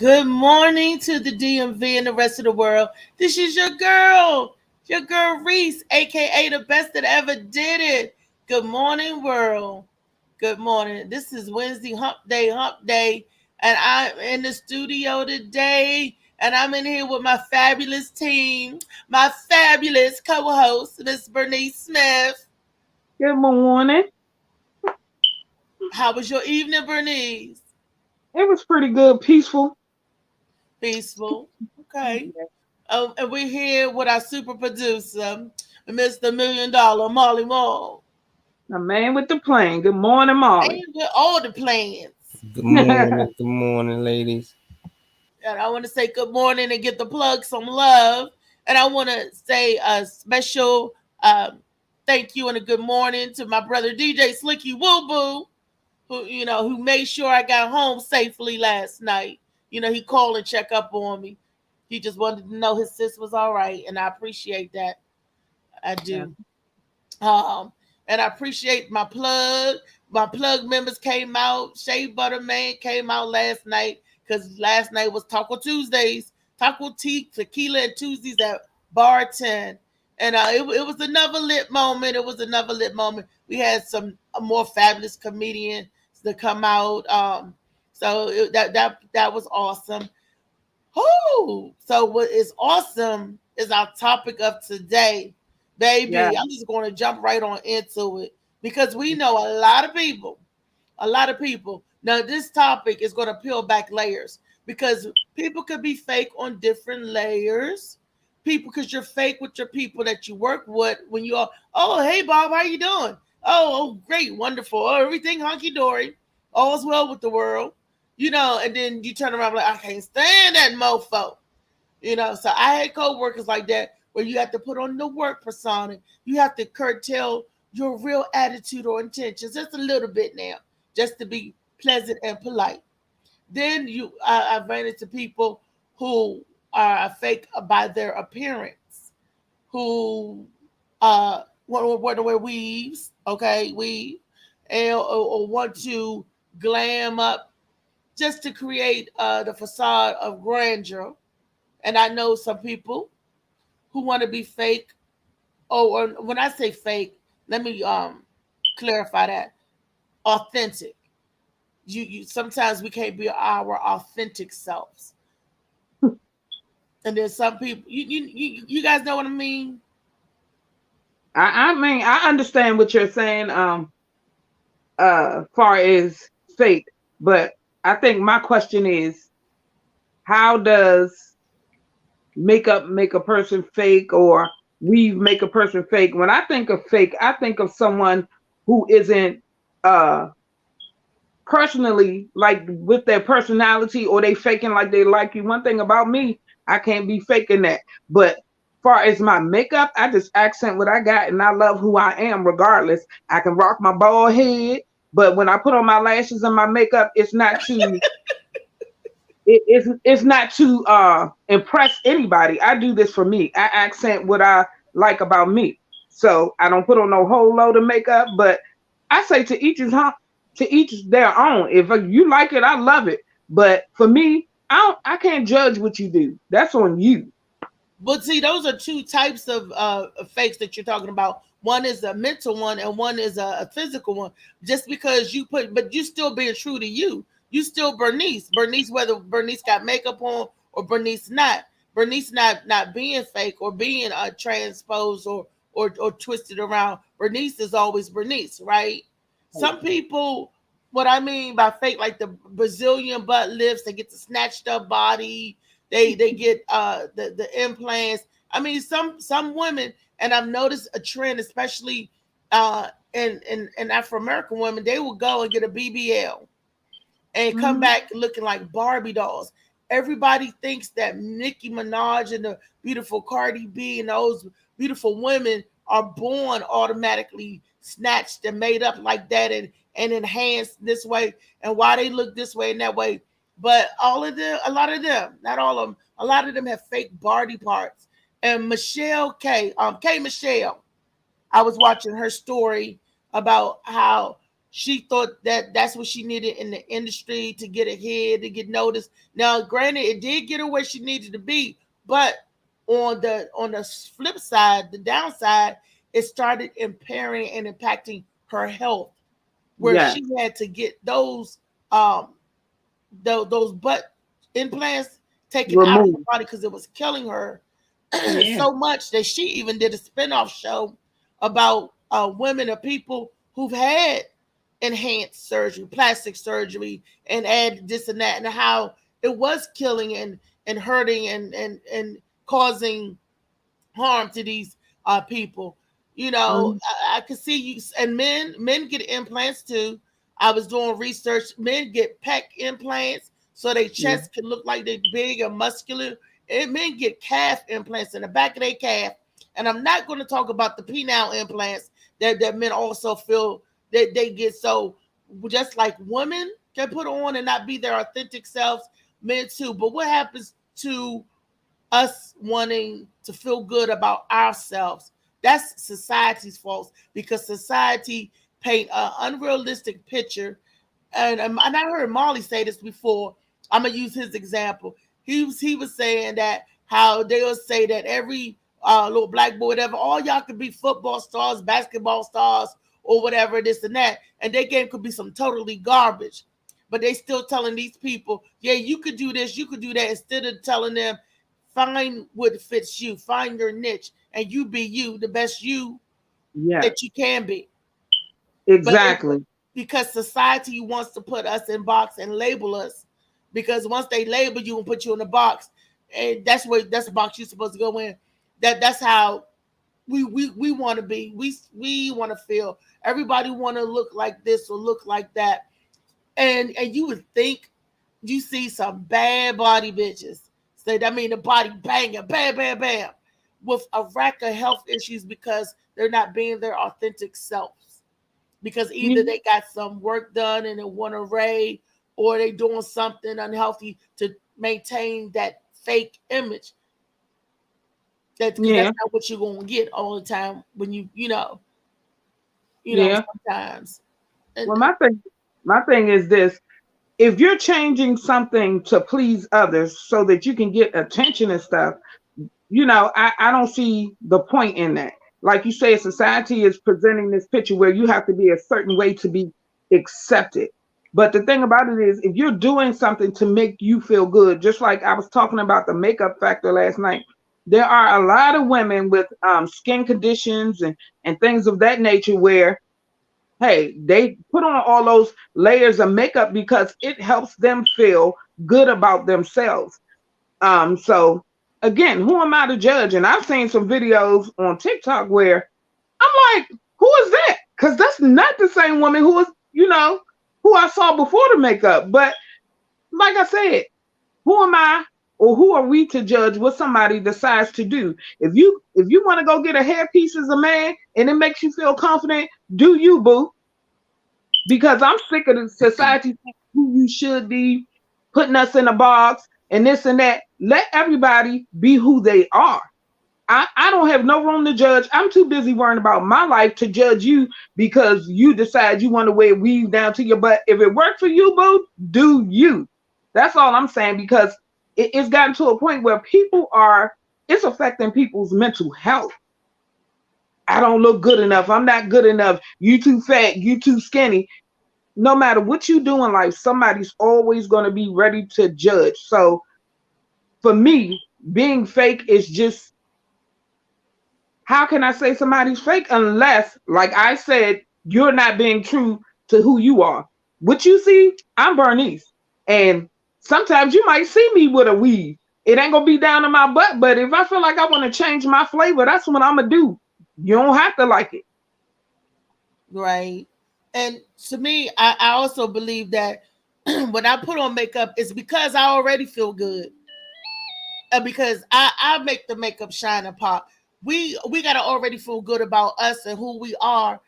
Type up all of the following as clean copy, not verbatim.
Good morning to the DMV and the rest of the world. This is your girl Reese, aka the best that ever did it. Good morning, world. Good morning. This is Wednesday hump day, and I'm in the studio today, and I'm in here with my fabulous team, my fabulous co-host, Miss Bernice Smith. Good morning. How was your evening, Bernice? It was pretty good, peaceful. Peaceful. Okay. And we're here with our super producer, Mr. Million Dollar Molly Mall. The man with the plane. Good morning, Molly. And with all the plans. Good morning, ladies. And I want to say good morning and get the plug some love. And I want to say a special thank you and a good morning to my brother DJ Slicky Woo Boo, who made sure I got home safely last night. He called and checked up on me. He just wanted to know his sis was all right, and I appreciate that. I Yeah. do. And I appreciate my plug. My plug members came out. Shea Butter Man came out last night because last night was Taco Tuesdays, Taco Tea, Tequila, and Tuesdays at Bar 10. And it was another lit moment. It was another lit moment. We had some more fabulous comedians to come out. That was awesome. So what is awesome is our topic of today. Baby, Yeah. I'm just going to jump right on into it because we know a lot of people. A lot of people. Now, this topic is going to peel back layers because people could be fake on different layers. People, because you're fake with your people that you work with when you are, oh, hey, Bob, how you doing? Oh, great, wonderful. Oh, everything hunky-dory. All's well with the world. And then you turn around like, I can't stand that mofo. So I had co-workers like that where you have to put on the work persona. You have to curtail your real attitude or intentions just a little bit now, just to be pleasant and polite. Then I ran into people who are fake by their appearance, who want to wear weaves, okay, weave, or want to glam up just to create the facade of grandeur. And I know some people who want to be fake. Oh, or when I say fake, let me clarify that. Authentic. You sometimes we can't be our authentic selves. And then some people you guys know what I mean? I mean, I understand what you're saying, far as fake, but I think my question is, how does makeup make a person fake or weave make a person fake? When I think of fake, I think of someone who isn't uh personally like with their personality, or they faking like they like you. One thing about me, I can't be faking that. But far as my makeup, I just accent what I got, and I love who I am regardless. I can rock my bald head, but when I put on my lashes and my makeup, it's not to impress anybody. I do this for me. I accent what I like about me. So I don't put on no whole load of makeup, but I say to each their own. If you like it, I love it. But for me, I can't judge what you do. That's on you. But see, those are two types of fakes that you're talking about. One is a mental one, and one is a physical one. Just because but you still being true to you. You still Bernice. Bernice, whether Bernice got makeup on or Bernice not. Bernice not being fake or being transposed or twisted around. Bernice is always Bernice, right? Some people, what I mean by fake, like the Brazilian butt lifts, they get the snatched up body, they get the implants. I mean, some women, and I've noticed a trend, especially in Afro American women, they will go and get a BBL and come Mhm. back looking like Barbie dolls. Everybody thinks that Nicki Minaj and the beautiful Cardi B and those beautiful women are born automatically snatched and made up like that and enhanced this way, and why they look this way and that way. But all of them, a lot of them, not all of them, a lot of them have fake body parts. And K Michelle, I was watching her story about how she thought that that's what she needed in the industry to get ahead, to get noticed. Now, granted, it did get her where she needed to be, but on the flip side, the downside, it started impairing and impacting her health, where Yeah. she had to get those butt implants taken out of her Remove. body because it was killing her Yeah. so much that she even did a spinoff show about women or people who've had enhanced surgery, plastic surgery, and add this and that, and how it was killing and hurting and causing harm to these people. Mhm. I could see you, and men get implants too. I was doing research. Men get pec implants so their Yeah. chest can look like they're big and muscular. And men get calf implants in the back of their calf. And I'm not going to talk about the penile implants that men also feel that they get. So just like women can put on and not be their authentic selves, men too. But what happens to us wanting to feel good about ourselves? That's society's fault, because society paint an unrealistic picture. And I heard Molly say this before. I'm gonna use his example. He was saying that how they'll say that every little black boy, whatever, all y'all could be football stars, basketball stars, or whatever, this and that, and their game could be some totally garbage. But they still telling these people, yeah, you could do this, you could do that, instead of telling them, find what fits you, find your niche, and you be you, the best you Yeah. that you can be. But Exactly. because society wants to put us in box and label us, because once they label you and put you in a box, and that's the box you're supposed to go in. That's how we want to be. We want to feel. Everybody want to look like this or look like that. And you would think you see some bad body bitches. So I mean the body banging, bam, bam, bam, with a rack of health issues because they're not being their authentic selves. Because either Mhm. they got some work done and they want to array, or they doing something unhealthy to maintain that fake image. That because that's Yeah. not what you're gonna get all the time when Yeah. sometimes. And Well, my thing is this: if you're changing something to please others so that you can get attention and stuff, I don't see the point in that. Like you say, society is presenting this picture where you have to be a certain way to be accepted. But the thing about it is, if you're doing something to make you feel good, just like I was talking about the makeup factor last night, there are a lot of women with skin conditions and things of that nature where, hey, they put on all those layers of makeup because it helps them feel good about themselves. So again, who am I to judge? And I've seen some videos on TikTok where I'm like, who is that? Because that's not the same woman who I saw before the makeup. But like I said, who am I or who are we to judge what somebody decides to do? If you want to go get a hairpiece as a man and it makes you feel confident, do you, boo? Because I'm sick of the society who you should be, putting us in a box and this and that. Let everybody be who they are. I don't have no room to judge. I'm too busy worrying about my life to judge you because you decide you want to wear weave down to your butt. If it worked for you, boo, do you. That's all I'm saying, because it's gotten to a point where it's affecting people's mental health. I don't look good enough. I'm not good enough. You too fat. You too skinny. No matter what you do in life, somebody's always going to be ready to judge. So for me, being fake is just, how can I say somebody's fake unless, like I said, you're not being true to who you are. What you see, I'm Bernice. And sometimes you might see me with a weave. It ain't going to be down to my butt, but if I feel like I want to change my flavor, that's what I'm going to do. You don't have to like it. right. And to me, I also believe that when I put on makeup, it's because I already feel good. Because I make the makeup shine and pop. We gotta already feel good about us and who we are.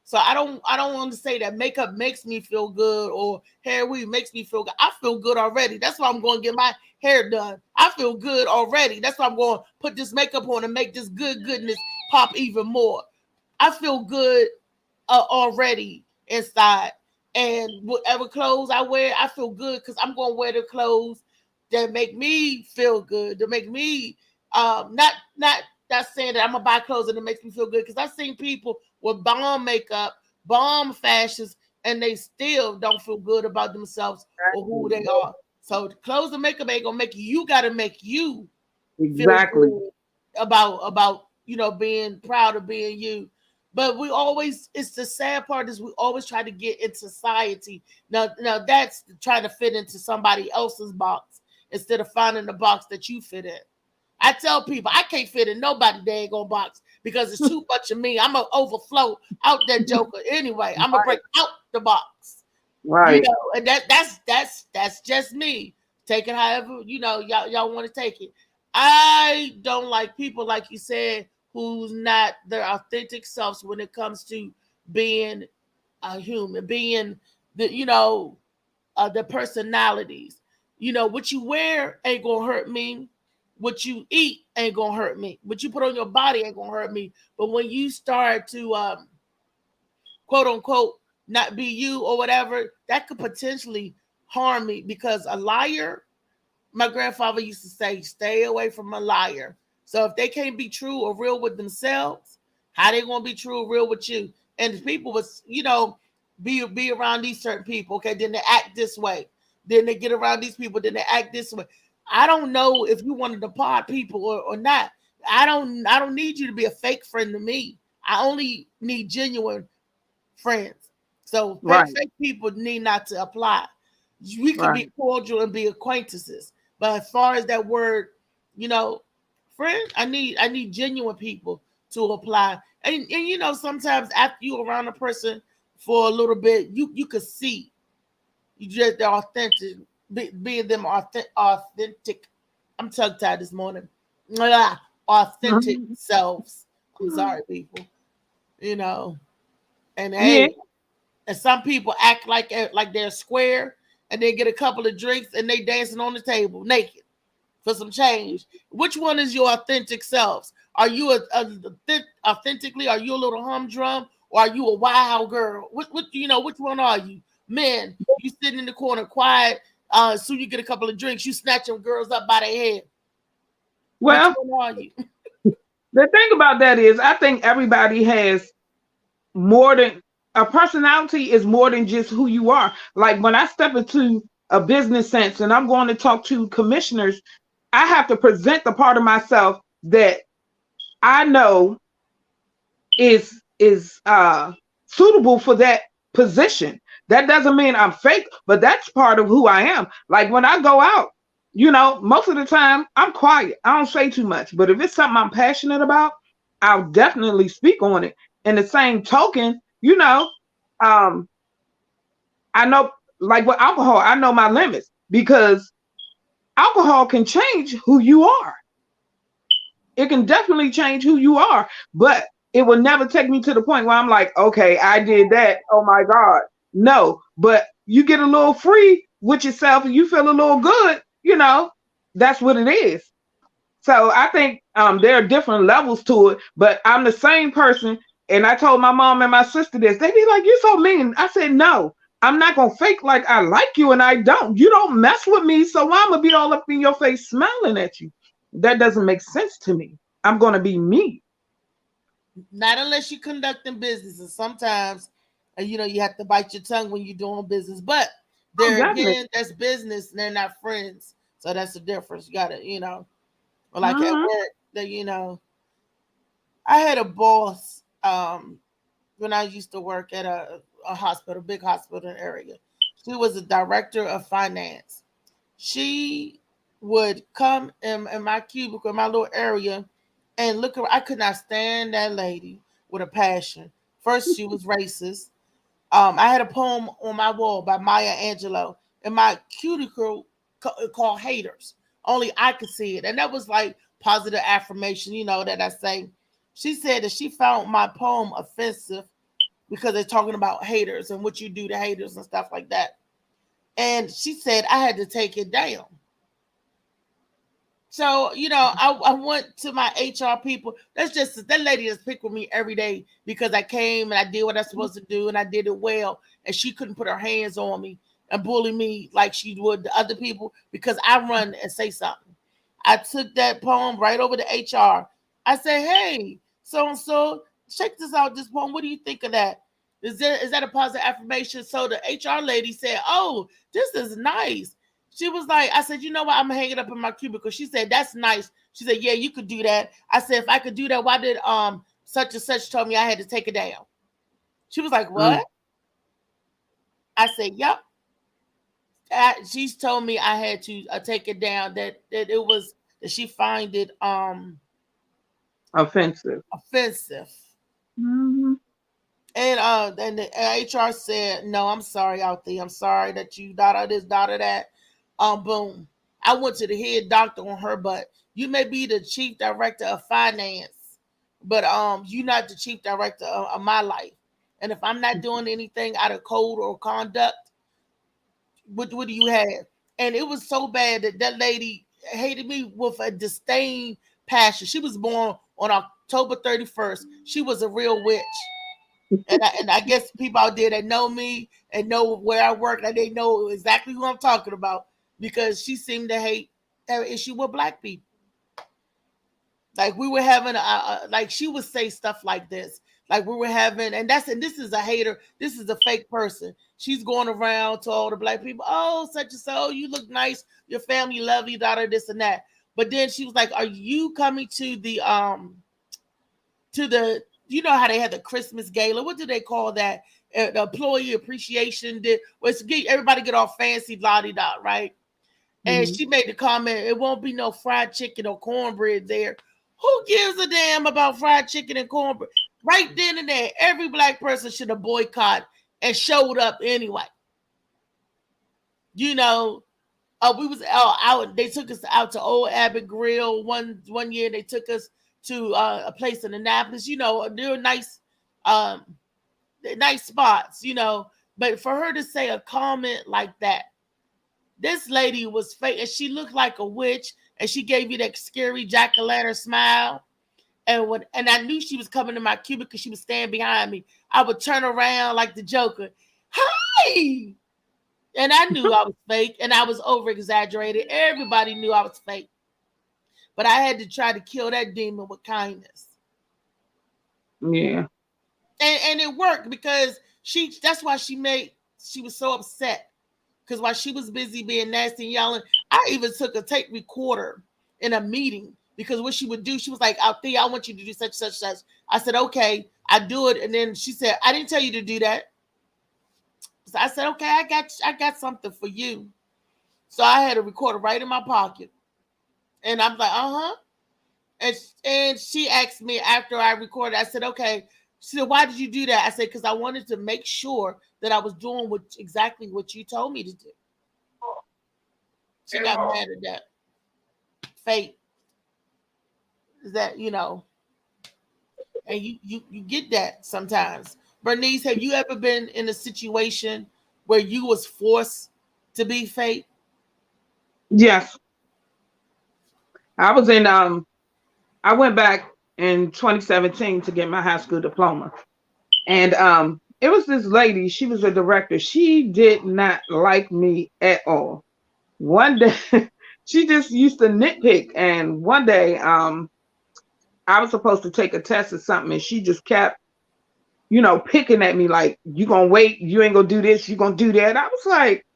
So I don't want to say that makeup makes me feel good or hair weave makes me feel good. I feel good already. That's why I'm going to get my hair done. I feel good already. That's why I'm going to put this makeup on and make this goodness pop even more. I feel good already. inside. And whatever clothes I wear, I feel good because I'm gonna wear the clothes that make me feel good, to make me not saying that I'm gonna buy clothes and it makes me feel good, because I've seen people with bomb makeup, bomb fashions, and they still don't feel good about themselves or who they are. So clothes and makeup ain't gonna make you. You gotta make you feel Exactly. good about being proud of being you. But we always, it's the sad part is we always try to get in society. Now that's trying to fit into somebody else's box instead of finding the box that you fit in. I tell people I can't fit in nobody daggone box because it's too much of me. I'm gonna overflow out that joker anyway. I'm gonna break out the box, Right. and that's just me. Take it however y'all want to take it. I don't like people, like you said, who's not their authentic selves when it comes to being a human, being the personalities. What you wear ain't gonna hurt me. What you eat ain't gonna hurt me. What you put on your body ain't gonna hurt me. But when you start to quote unquote not be you or whatever, that could potentially harm me, because a liar, my grandfather used to say, stay away from a liar. So if they can't be true or real with themselves, how they gonna be true or real with you? And people was, be around these certain people, okay, then they act this way. Then they get around these people, then they act this way. I don't know if you want to depart people or not. I don't need you to be a fake friend to me. I only need genuine friends. So fake, Right. fake people need not to apply. We could Right. be cordial and be acquaintances, but as far as that word, you know, friend, I need genuine people to apply. And sometimes after you around a person for a little bit, you could see you just they're authentic, being them authentic. I'm tongue tied this morning. Authentic Mhm. selves. I'm sorry, people. You know, and Yeah. hey, and some people act like they're square, and they get a couple of drinks and they dancing on the table naked for some change. Which one is your authentic selves? Are you authentically? Are you a little humdrum, or are you a wild girl? Which one are you? Men, you sitting in the corner quiet. Soon you get a couple of drinks, you snatch them girls up by their head. Which Well, one are you? the thing about that is, I think everybody has more than a personality is more than just who you are. Like when I step into a business sense and I'm going to talk to commissioners, I have to present the part of myself that I know is suitable for that position. That doesn't mean I'm fake, but that's part of who I am. Like when I go out, most of the time I'm quiet. I don't say too much. But if it's something I'm passionate about, I'll definitely speak on it. In the same token, um, I know, like with alcohol, I know my limits because alcohol can change who you are. It can definitely change who you are, but it will never take me to the point where I'm like, okay, I did that. Oh my God. No, but you get a little free with yourself and you feel a little good, that's what it is. So I think there are different levels to it, but I'm the same person. And I told my mom and my sister this. They be like, you're so mean. I said, no, I'm not going to fake like I like you and I don't. You don't mess with me. So why I'm going to be all up in your face smiling at you? That doesn't make sense to me. I'm going to be me. Not unless you're conducting business, and sometimes you have to bite your tongue when you're doing business. But Oh, there definitely. again, that's business and they're not friends, so that's the difference. You gotta, or like at Hmm. work, that I had a boss when I used to work at a hospital, big hospital area. She was a director of finance. She would come in my cubicle, in my little area, and look around. I could not stand that lady with a passion. First, she was racist. I had a poem on my wall by Maya Angelou in my cuticle called Haters. Only I could see it. And that was like positive affirmation, that I say. She said that she found my poem offensive because they're talking about haters and what you do to haters and stuff like that. And she said I had to take it down. So, I went to my HR people. That's just that lady that's picked with me every day because I came and I did what I was supposed to do and I did it well. And she couldn't put her hands on me and bully me like she would the other people because I run and say something. I took that poem right over to HR. I said, hey, so and so, check this out, this poem. What do you think of that? Is that a positive affirmation? So the HR lady said, oh, this is nice. She was like, I said, you know what? I'm gonna hang it up in my cubicle. She said, that's nice. She said, yeah, you could do that. I said, if I could do that, why did such and such told me I had to take it down? She was like, Mm. what? I said, yep. She's told me I had to take it down. That it was that she find it Offensive. offensive. Hmm. And the HR said, no, I'm sorry out there. I'm sorry that you daughter this, daughter that. Boom. I went to the head doctor on her, but you may be the chief director of finance, but you're not the chief director of my life. And if I'm not doing anything out of code or conduct, what do you have? And it was so bad that that lady hated me with a disdain passion. She was born on October 31st. She was a real witch. And I guess people out there that know me and know where I work, that they know exactly who I'm talking about because she seemed to have an issue with black people. Like we were having like she would say stuff like this. Like we were having, and this is a hater. This is a fake person. She's going around to all the black people. Oh, such and so, you look nice. Your family love you, daughter, this and that. But then she was like, "Are you coming to the how they had the Christmas gala? What do they call that? The employee appreciation did was get everybody get all fancy, la di da, right?" And Hmm. she made the comment, "It won't be no fried chicken or cornbread there." Who gives a damn about fried chicken and cornbread? Right then and there, every black person should have boycotted and showed up anyway. You know, we was out. They took us out to Old Abbott Grill one year. They took us to a place in Annapolis. They were um, nice spots. But for her to say a comment like that, this lady was fake, and she looked like a witch, and she gave you that scary jack o' lantern smile. And I knew she was coming to my cubicle because she was standing behind me. I would turn around like the Joker. Hi! And I knew I was fake, and I was over exaggerated. Everybody knew I was fake. But I had to try to kill that demon with kindness. Yeah. And it worked because that's why she was so upset. Because while she was busy being nasty and yelling, I even took a tape recorder in a meeting because what she would do, she was like, Althea, I want you to do such. I said, okay, I do it. And then she said, I didn't tell you to do that. So I said, okay, I got something for you. So I had a recorder right in my pocket. And I'm like, uh-huh. And she asked me after I recorded, I said, okay. She said, why did you do that? I said, because I wanted to make sure that I was doing exactly what you told me to do. She got mad at that. Fate is that, and you get that sometimes. Bernice, have you ever been in a situation where you was forced to be fake? Yes. I was in I went back in 2017 to get my high school diploma. And it was this lady, she was a director. She did not like me at all. One day she just used to nitpick, and one day I was supposed to take a test or something, and she just kept, picking at me like, you gonna wait, you ain't gonna do this, you gonna do that. I was like,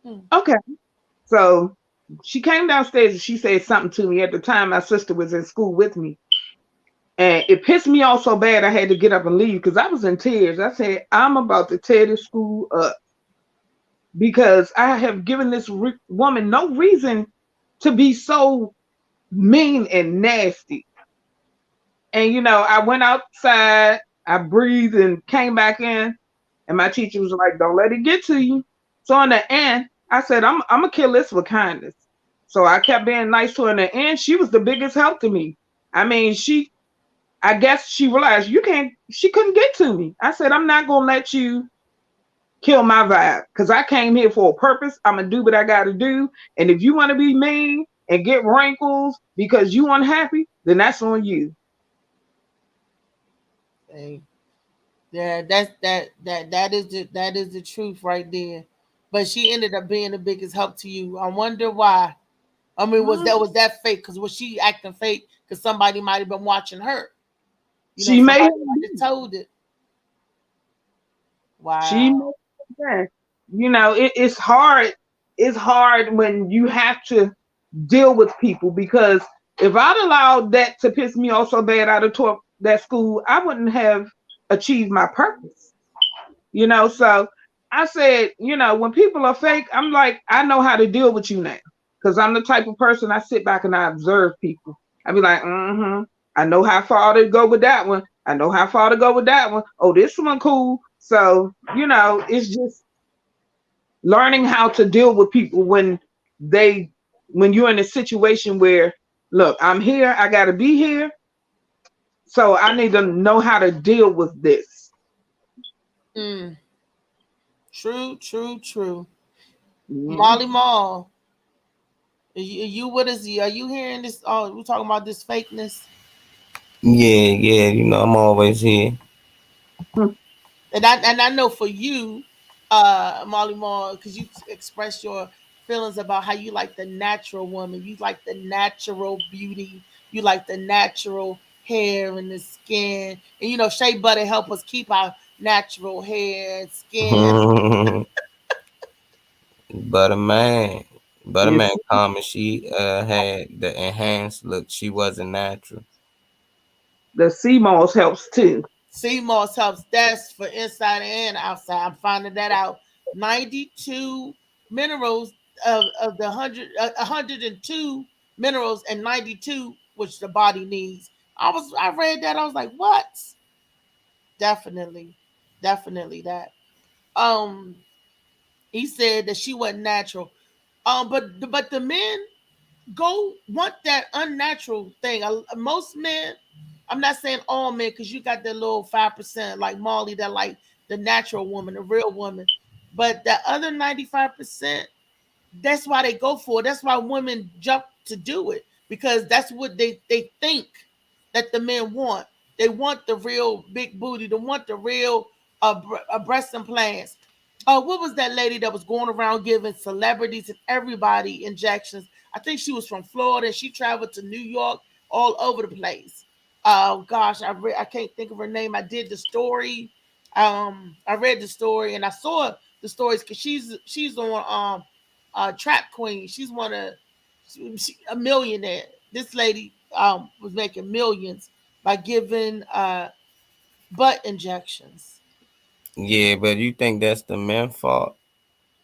Hmm. okay. So she came downstairs and she said something to me. At the time, my sister was in school with me. And it pissed me off so bad I had to get up and leave because I was in tears. I said, I'm about to tear this school up because I have given this woman no reason to be so mean and nasty. And, I went outside, I breathed and came back in. And my teacher was like, don't let it get to you. So in the end, I said, I'm going to kill this with kindness. So I kept being nice to her. In the end, she was the biggest help to me. I mean, I guess she realized she couldn't get to me. I said, I'm not going to let you kill my vibe because I came here for a purpose. I'm going to do what I got to do. And if you want to be mean and get wrinkles because you unhappy, then that's on you. Hey, yeah, that is the truth right there. But she ended up being the biggest help to you. I wonder why. I mean, was that fake? Because was she acting fake? Because somebody might have been watching her. You know, She may somebody have might have told it. She Wow. may have it's hard. It's hard when you have to deal with people because if I'd allowed that to piss me off so bad out of that school, I wouldn't have achieved my purpose. So I said, when people are fake, I'm like, I know how to deal with you now. Because I'm the type of person I sit back and I observe people. I be like, I know how far to go with that one. I know how far to go with that one. Oh, this one cool. So, it's just learning how to deal with people they when you're in a situation where, look, I'm here, I gotta be here. So I need to know how to deal with this. Mm, true, true, true. Mhm. Molly Mall, are you with us? Are you hearing this? Oh, we're talking about this fakeness. Yeah, yeah, I'm always here. And I know for you, Molly Mall, because you expressed your feelings about how you like the natural woman, you like the natural beauty, you like the natural hair and the skin, and Shea Butter help us keep our natural hair and skin. But a man, but a And man, comment she had the enhanced look. She wasn't natural. the sea moss helps too. Sea moss helps. That's for inside and outside. I'm finding that out. 92 minerals of the 102 minerals and 92 which the body needs. I read that. I was like, what? Definitely, definitely that. Um, he said that she wasn't natural. But the men go want that unnatural thing. Most men, I'm not saying all men, because you got the little 5% like Molly that like the natural woman, the real woman. But the other 95%, that's why they go for it. That's why women jump to do it because that's what they think that the men want. They want the real big booty. They want the real breast implants. What was that lady that was going around giving celebrities and everybody injections? I think she was from Florida and she traveled to New York, all over the place. Oh gosh, I can't think of her name. I did the story. I read the story and I saw the stories because she's on Trap Queen. She's a millionaire. This lady was making millions by giving butt injections. Yeah, but you think that's the men's fault?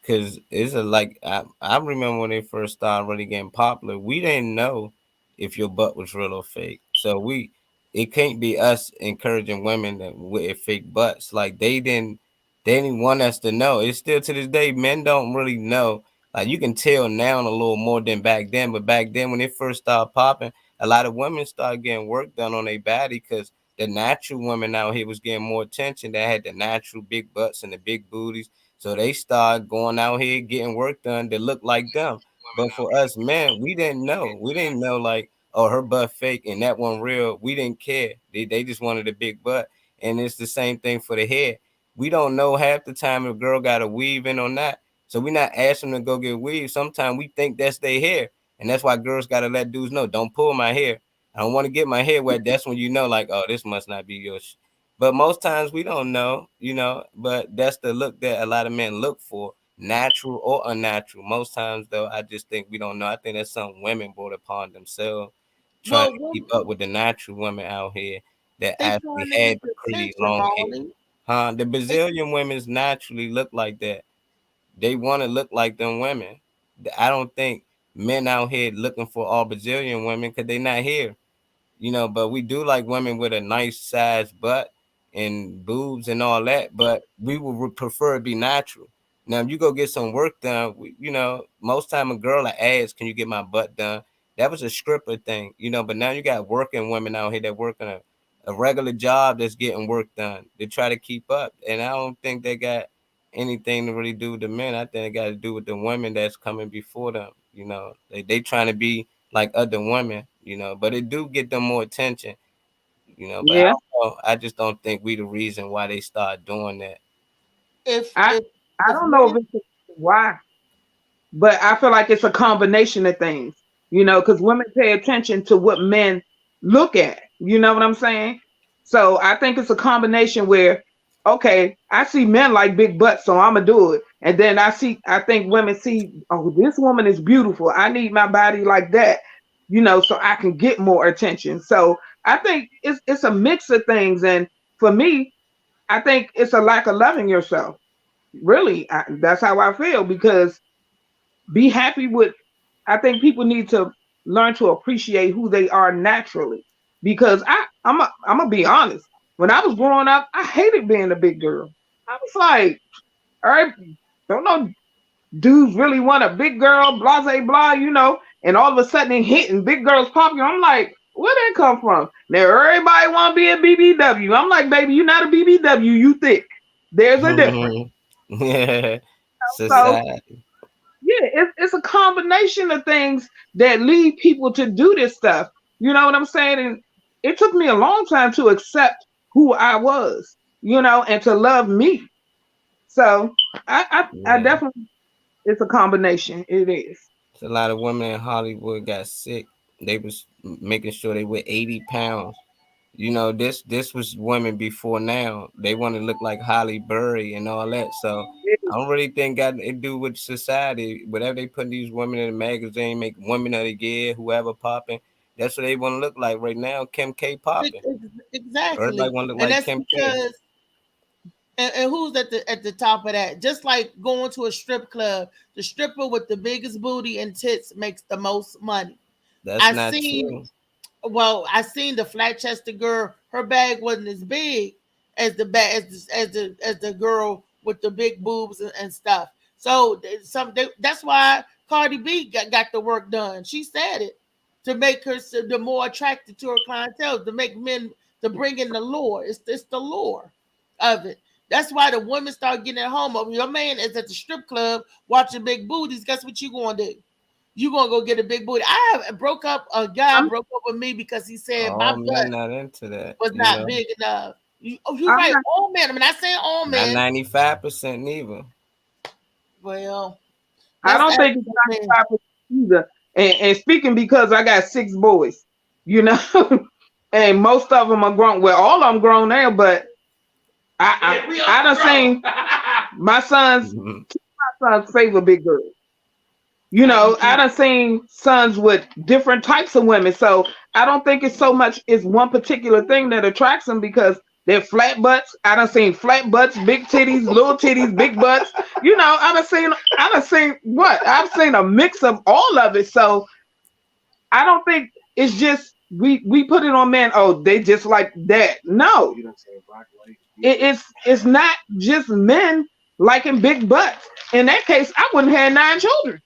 Cause it's like I remember when they first started really getting popular, we didn't know if your butt was real or fake. So it can't be us encouraging women that with fake butts. Like they didn't want us to know. It's still to this day, men don't really know. Like you can tell now a little more than back then, but back then when it first started popping, a lot of women started getting work done on their body because the natural women out here was getting more attention. They had the natural big butts and the big booties, so they start going out here getting work done that look like them. But for us men, we didn't know. We didn't know like, oh, her butt fake and that one real. We didn't care. They just wanted a big butt. And it's the same thing for the hair. We don't know half the time if a girl got a weave in or not. So we're not asking them to go get weave. Sometimes we think that's their hair. And that's why girls gotta let dudes know, don't pull my hair. I don't want to get my hair wet. That's when you know, like, oh, this must not be your but most times we don't know, but that's the look that a lot of men look for, natural or unnatural. Most times, though, I just think we don't know. I think that's something women brought upon themselves, trying Well, to keep up with the natural women out here that they actually trying to had get the the pretty attention, long hair. Molly. Huh? The They, Brazilian women's naturally look like that. They want to look like them women. I don't think men out here looking for all Brazilian women because they not here. But we do like women with a nice size butt and boobs and all that, but we would prefer it be natural. Now, if you go get some work done, most time a girl like asks, can you get my butt done? That was a stripper thing, but now you got working women out here that work in a regular job that's getting work done. They try to keep up, and I don't think they got anything to really do with the men. I think it got to do with the women that's coming before them. They trying to be like other women, but it do get them more attention, but I Yeah, don't know. I just don't think we the reason why they start doing that. If I if I if don't know men, if it's why, but I feel like it's a combination of things, because women pay attention to what men look at. You know what I'm saying? So I think it's a combination where, okay, I see men like big butts, so I'm gonna do it, and then I think women see, oh, this woman is beautiful. I need my body like that, so I can get more attention. So I think it's a mix of things, and for me, I think it's a lack of loving yourself. Really, that's how I feel because be happy with. I think people need to learn to appreciate who they are naturally. Because I'm gonna be honest. When I was growing up, I hated being a big girl. I was like, all right, don't know dudes really want a big girl, blah blah blah, and all of a sudden it hitting big girls popular. I'm like, where that come from? Now everybody want to be a BBW. I'm like, baby, you're not a BBW, you thick. There's a difference. Yeah, So society. yeah, it's a combination of things that lead people to do this stuff. You know what I'm saying? And it took me a long time to accept who I was, and to love me. So I Yeah. definitely, it's a combination. It is. A lot of women in Hollywood got sick. They was making sure they were 80 pounds. This was women before now. They want to look like Holly Berry and all that. So I don't really think got to do with society. Whatever they put these women in the magazine, make women of the year, whoever popping. That's what they want to look like right now. Kim K popping. Everybody exactly, want to look and like that's Kim K. because and who's at the top of that? Just like going to a strip club, the stripper with the biggest booty and tits makes the most money. That's I not seen true. I seen the flat chested girl. Her bag wasn't as big as the bag as the girl with the big boobs and stuff. So that's why Cardi B got the work done. She said it to make her the more attracted to her clientele, to make men, to bring in the lure. It's the lure of it. That's why the women start getting at home. If your man is at the strip club watching big booties, guess what you gonna do? You gonna go get a big booty. A guy I'm, broke up with me because he said my All men butt not into that. was not big enough. You're I'm right, not, all men. I mean, I saying all Not men. 95% neither. Well, I let's don't ask think it's those men. 95% either. And speaking because I got 6 boys, you know, and most of them are grown. Well, all of them grown now, but I done seen my sons Mhm. sons favor big girls. I done seen sons with different types of women. So I don't think it's so much it's one particular thing that attracts them because they're flat butts. I done seen flat butts, big titties, little titties, big butts. I done seen what? I've seen a mix of all of it. So I don't think it's just we put it on men. Oh, they just like that. No, it's not just men liking big butts. In that case, I wouldn't have 9 children.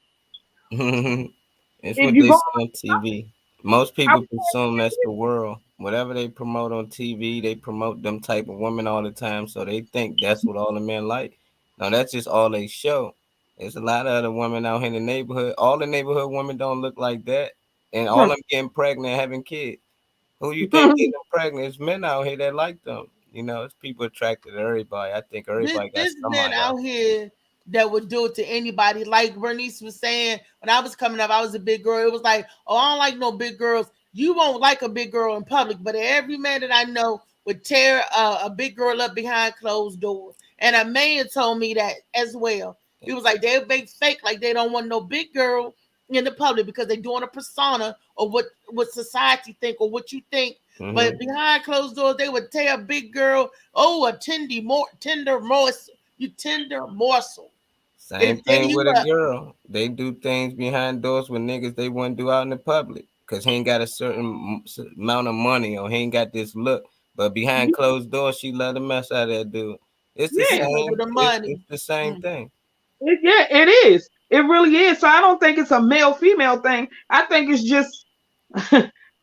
It's If what you they go, see on TV. Most I people would consume that's the world. Whatever they promote on TV, they promote them type of women all the time. So they think that's what all the men like. No, that's just all they show. There's a lot of other women out here in the neighborhood. All the neighborhood women don't look like that. And all have. them getting pregnant, having kids. Who you think getting them pregnant? It's men out here that like them. It's people attracted to everybody. I think everybody got This men somebody out out here that would do it to anybody. Like Bernice was saying, when I was coming up, I was a big girl. It was like, oh, I don't like no big girls. You won't like a big girl in public, but every man that I know would tear a big girl up behind closed doors. And a man told me that as well. He was like, they make fake like they don't want no big girl in the public because they're doing a persona or what society think or what you think. there. But behind closed doors, they would tear a big girl. Oh, a tender morsel. You tender morsel. They Same tear thing you with a up. girl. They do things behind doors with niggas they wouldn't do out in the public because he ain't got a certain amount of money or he ain't got this look. But behind closed doors, she love the mess out of that dude. It's the Yeah, Because of same. the It's money. the same Mm. thing. yeah, it is. It really is. So I don't think it's a male female thing. I think it's just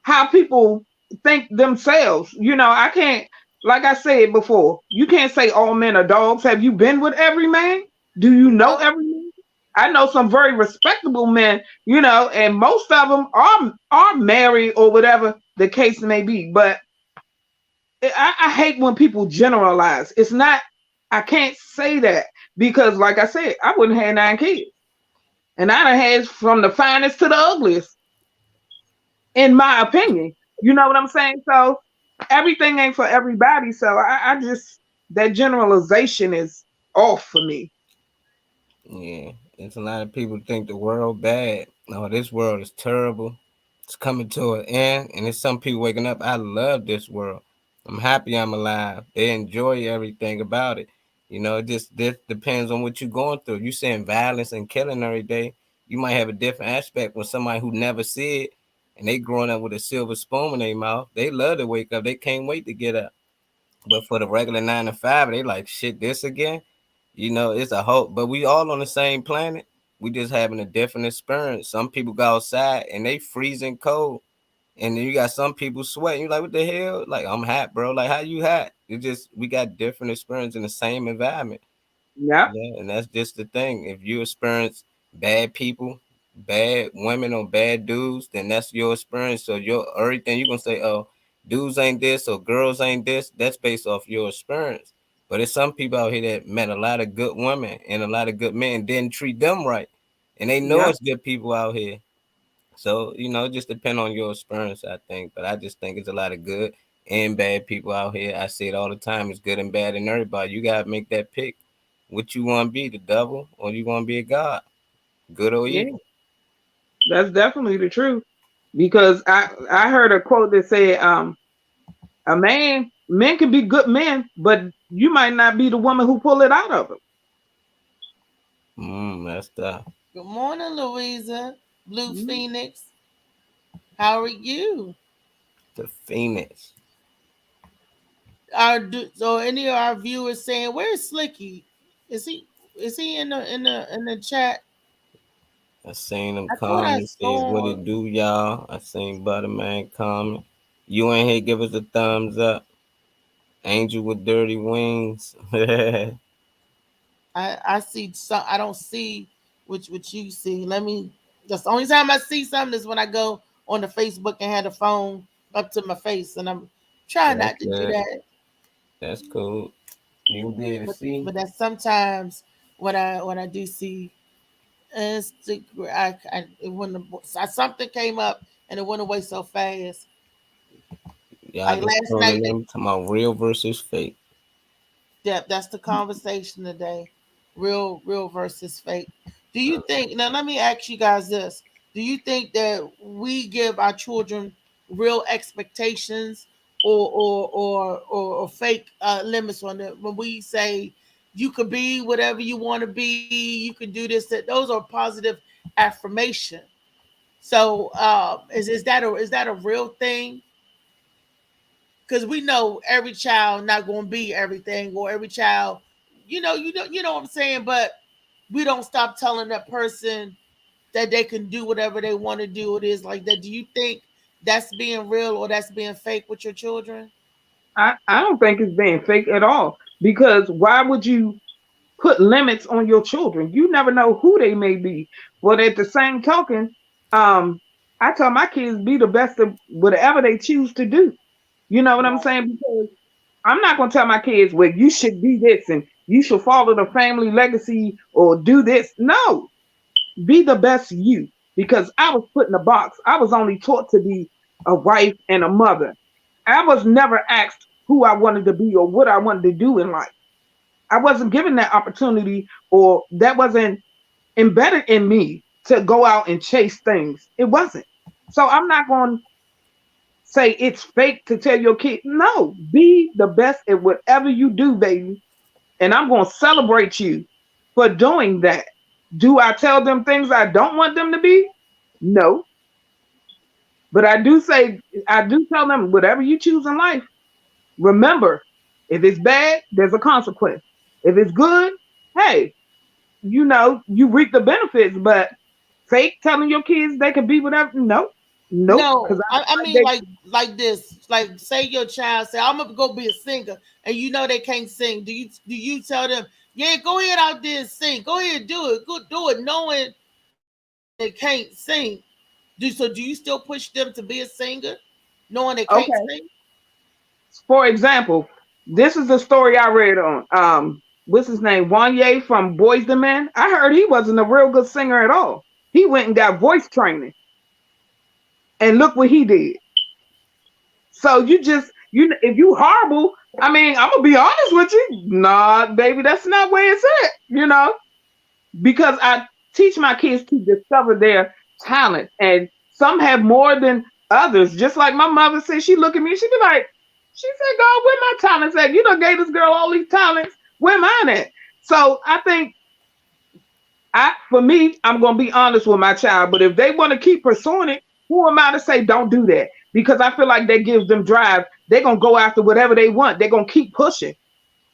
how people think themselves. I can't, like I said before, you can't say all men are dogs. Have you been with every man? Do you know No, every man? I know some very respectable men, and most of them are married or whatever the case may be. But I hate when people generalize. It's not. I can't say that because, like I said, I wouldn't have 9 kids, and I done had from the finest to the ugliest, in my opinion. You know what I'm saying? So everything ain't for everybody. So I just that generalization is off for me. Yeah, it's a lot of people think the world bad. No, this world is terrible. It's coming to an end, and there's some people waking up. I love this world. I'm happy I'm alive. They enjoy everything about it. It just this depends on what you're going through. You saying violence and killing every day, you might have a different aspect with somebody who never see it, and they growing up with a silver spoon in their mouth. They love to wake up. They can't wait to get up. But for the regular 9 to 5, they like shit. This again. It's a hope, but we all on the same planet. We just having a different experience. Some people go outside and they freezing cold, and then you got some people sweating. You like, what the hell? Like, I'm hot, bro. Like, how you hot? It just we got different experience in the same environment. Yep. Yeah, and that's just the thing. If you experience bad people, bad women, or bad dudes, then that's your experience. So your everything you're gonna say, oh, dudes ain't this or girls ain't this. That's based off your experience. But it's some people out here that met a lot of good women and a lot of good men, didn't treat them right, and they know Yep. it's good people out here. So it just depend on your experience, I think. But I just think it's a lot of good and bad people out here. I say it all the time. It's good and bad in everybody. You gotta make that pick. What you want to be, the devil, or you want to be a god, good or Yeah, evil? that's definitely the truth. Because I heard a quote that said, a men can be good men, but you might not be the woman who pull it out of him. That's the Good morning, Louisa. Blue Mhm. Phoenix. How are you? phoenix. So any of our viewers saying, "Where's Slicky? Is he is he in the chat?" I seen them I thought I comment, says what saw. it do, y'all. I seen Butterman comment. You ain't here, give us a thumbs up. Angel with dirty wings. I see some. I don't see what you see. Let me. That's the only time I see something is when I go on the Facebook and have the phone up to my face, and I'm trying That's not to do good. that. That's cool. You be able to see. But that's sometimes when I do see Instagram, it wouldn't. Something came up and it went away so fast. Y'all Like just last night, tuning in to my real versus fake. that's the conversation today. Real versus fake. Do you think now let me ask you guys this. Do you think that we give our children real expectations or fake limits on it when we say you could be whatever you want to be, you could do this, that those are positive affirmation. So is that a real thing? Because we know every child not going to be everything, or every child, you know what I'm saying. But we don't stop telling that person that they can do whatever they want to do. It is like that. Do you think that's being real or that's being fake with your children? I don't think it's being fake at all. Because why would you put limits on your children? You never know who they may be. But at the same token, I tell my kids be the best of whatever they choose to do. You know what I'm saying? Because I'm not gonna tell my kids, well, you should be this and you should follow the family legacy or do this. No, be the best you. Because I was put in a box. I was only taught to be a wife and a mother. I was never asked who I wanted to be or what I wanted to do in life. I wasn't given that opportunity, or that wasn't embedded in me to go out and chase things. It wasn't. So I'm not going to say it's fake to tell your kid, no, be the best at whatever you do, baby. And I'm going to celebrate you for doing that. Do I tell them things I don't want them to be? No. But I do tell them, whatever you choose in life, remember, if it's bad, there's a consequence. If it's good, hey, you reap the benefits. But fake telling your kids they can be whatever, no, nope. No, Because I I like mean like this. Like say your child say I'm gonna go be a singer, and you know they can't sing. Do you tell them Yeah, go ahead out there and sing. Go ahead and do it. Go do it, knowing they can't sing. Do you still push them to be a singer, knowing they can't Okay. sing? For example, this is a story I read on what's his name? Wanye from Boys the Men. I heard he wasn't a real good singer at all. He went and got voice training and look what he did. So you just if you horrible, I mean, I'm gonna be honest with you. Nah, baby, that's not where it's at, because I teach my kids to discover their talent, and some have more than others. Just like my mother said, she look at me, she be like, she said, God, where my talents at? You done gave this girl all these talents. Where mine at? So I think for me, I'm gonna be honest with my child. But if they want to keep pursuing it, who am I to say don't do that? Because I feel like that gives them drive. They're gonna go after whatever they want. They're gonna keep pushing.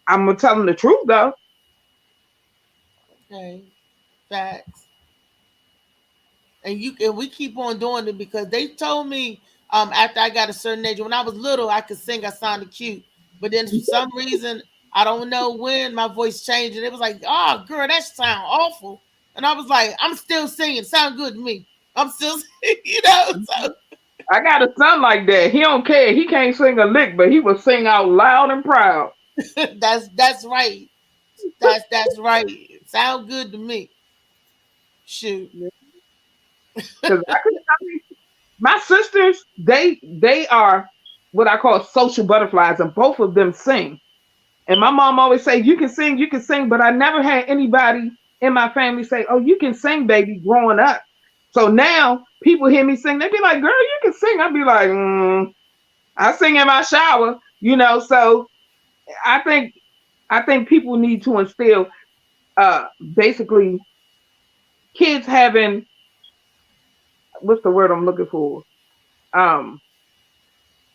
I'm gonna tell them the truth though. Okay, facts. And we keep on doing it because they told me after I got a certain age, when I was little, I could sing, I sounded cute. But then for some reason, I don't know when my voice changed, and it was like, oh girl, that sound awful. And I was like, I'm still singing, sound good to me. I'm still so I got a son like that. He don't care. He can't sing a lick, but he will sing out loud and proud. that's right. That's right. Sound good to me. Shoot. Because I mean, my sisters, they are what I call social butterflies, and both of them sing. And my mom always say, you can sing, but I never had anybody in my family say, oh, you can sing, baby, growing up. So now people hear me sing, they be like, girl, you can sing. I'd be like, I sing in my shower. So I think people need to instill basically kids having, what's the word I'm looking for? Um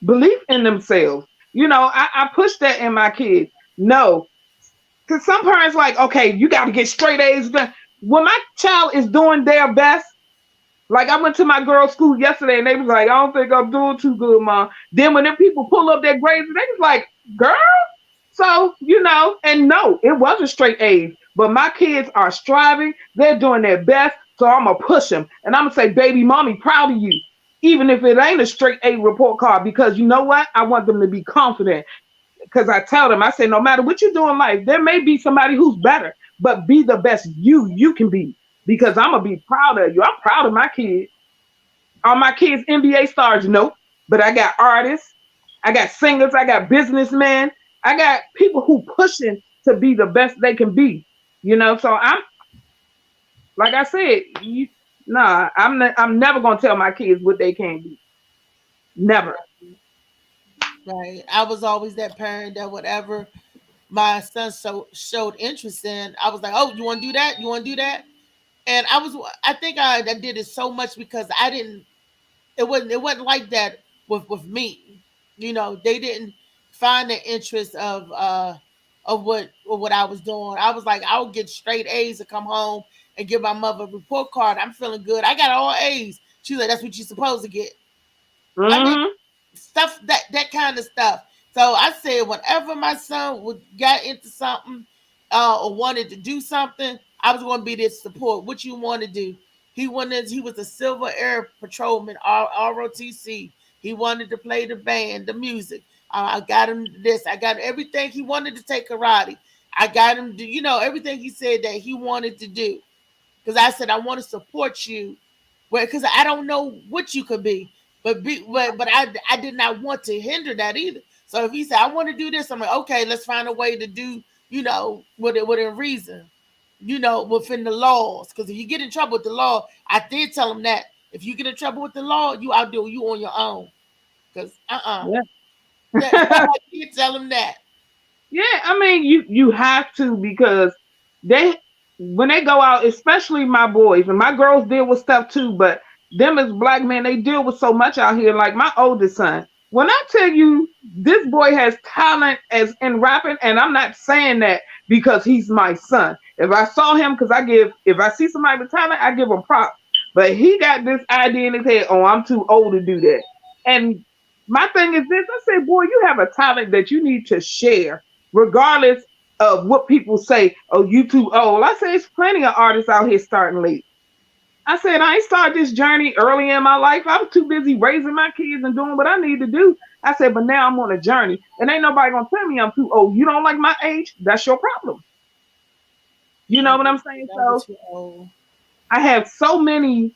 Belief in themselves. I push that in my kids. No, because some parents like, okay, you got to get straight A's. When my child is doing their best, like I went to my girls' school yesterday and they was like, I don't think I'm doing too good, mom. Then when them people pull up their grades, they was like, girl. So, and no, it wasn't straight A's, but my kids are striving. They're doing their best. So I'm going to push them. And I'm going to say, baby, mommy, proud of you. Even if it ain't a straight A report card, because you know what? I want them to be confident. Because I tell them, I say, no matter what you do in life, there may be somebody who's better, but be the best you can be. Because I'm going to be proud of you. I'm proud of my kids. Are my kids NBA stars? Nope. But I got artists, I got singers, I got businessmen, I got people who pushing to be the best they can be. So I'm, like I said, I'm never gonna tell my kids what they can't be. Never. Right. I was always that parent that whatever my son showed interest in, I was like, oh, you want to do that? You want to do that? And I think I did it so much because I didn't. It wasn't like that with me. They didn't find the interest of what I was doing. I was like, I'll get straight A's to come home and give my mother a report card. I'm feeling good. I got all A's. She's like, that's what you're supposed to get. I mean, Mm-hmm. stuff that kind of stuff. So I said, whenever my son would got into something or wanted to do something, I was going to be there to support. What you want to do? He was a Silver Air Patrolman, ROTC. He wanted to play the band, the music. I got him this. I got everything he wanted to take karate. I got him to, everything he said that he wanted to do. Because I said I want to support you, because I don't know what you could be, but I did not want to hinder that either. So if he said I want to do this, I'm like, okay, let's find a way to do, within reason, within the laws. Because if you get in trouble with the law, I did tell him that if you get in trouble with the law, you outdo you on your own. Because Yeah. I did tell him that. Yeah, I mean, you have to, because they when they go out, especially my boys and my girls deal with stuff too, but them as black men, they deal with so much out here. Like my oldest son, when I tell you this boy has talent as in rapping, and I'm not saying that because he's my son. If I saw him, because if I see somebody with talent, I give him props. But he got this idea in his head, oh, I'm too old to do that. And my thing is this, I say, boy, you have a talent that you need to share regardless of what people say. Oh, you too old. I say it's plenty of artists out here starting late. I said I ain't started this journey early in my life. I was too busy raising my kids and doing what I need to do. I said, but now I'm on a journey, and ain't nobody gonna tell me I'm too old. You don't like my age? That's your problem. You know And what I'm saying? don't So get you old. I have so many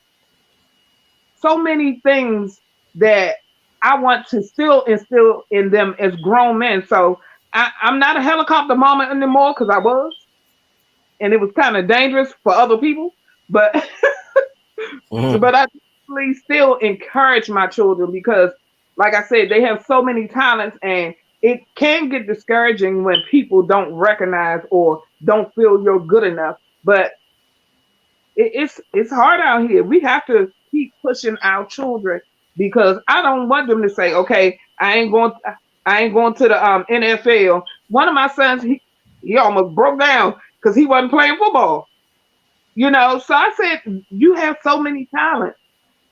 things that I want to still instill in them as grown men. So I'm not a helicopter mama anymore because I was, and it was kind of dangerous for other people. But Mhm. but I definitely still encourage my children because, like I said, they have so many talents, and it can get discouraging when people don't recognize or don't feel you're good enough. But it's hard out here. We have to keep pushing our children because I don't want them to say, "Okay, I ain't going to the NFL." One of my sons, he almost broke down because he wasn't playing football. So I said, "You have so many talents."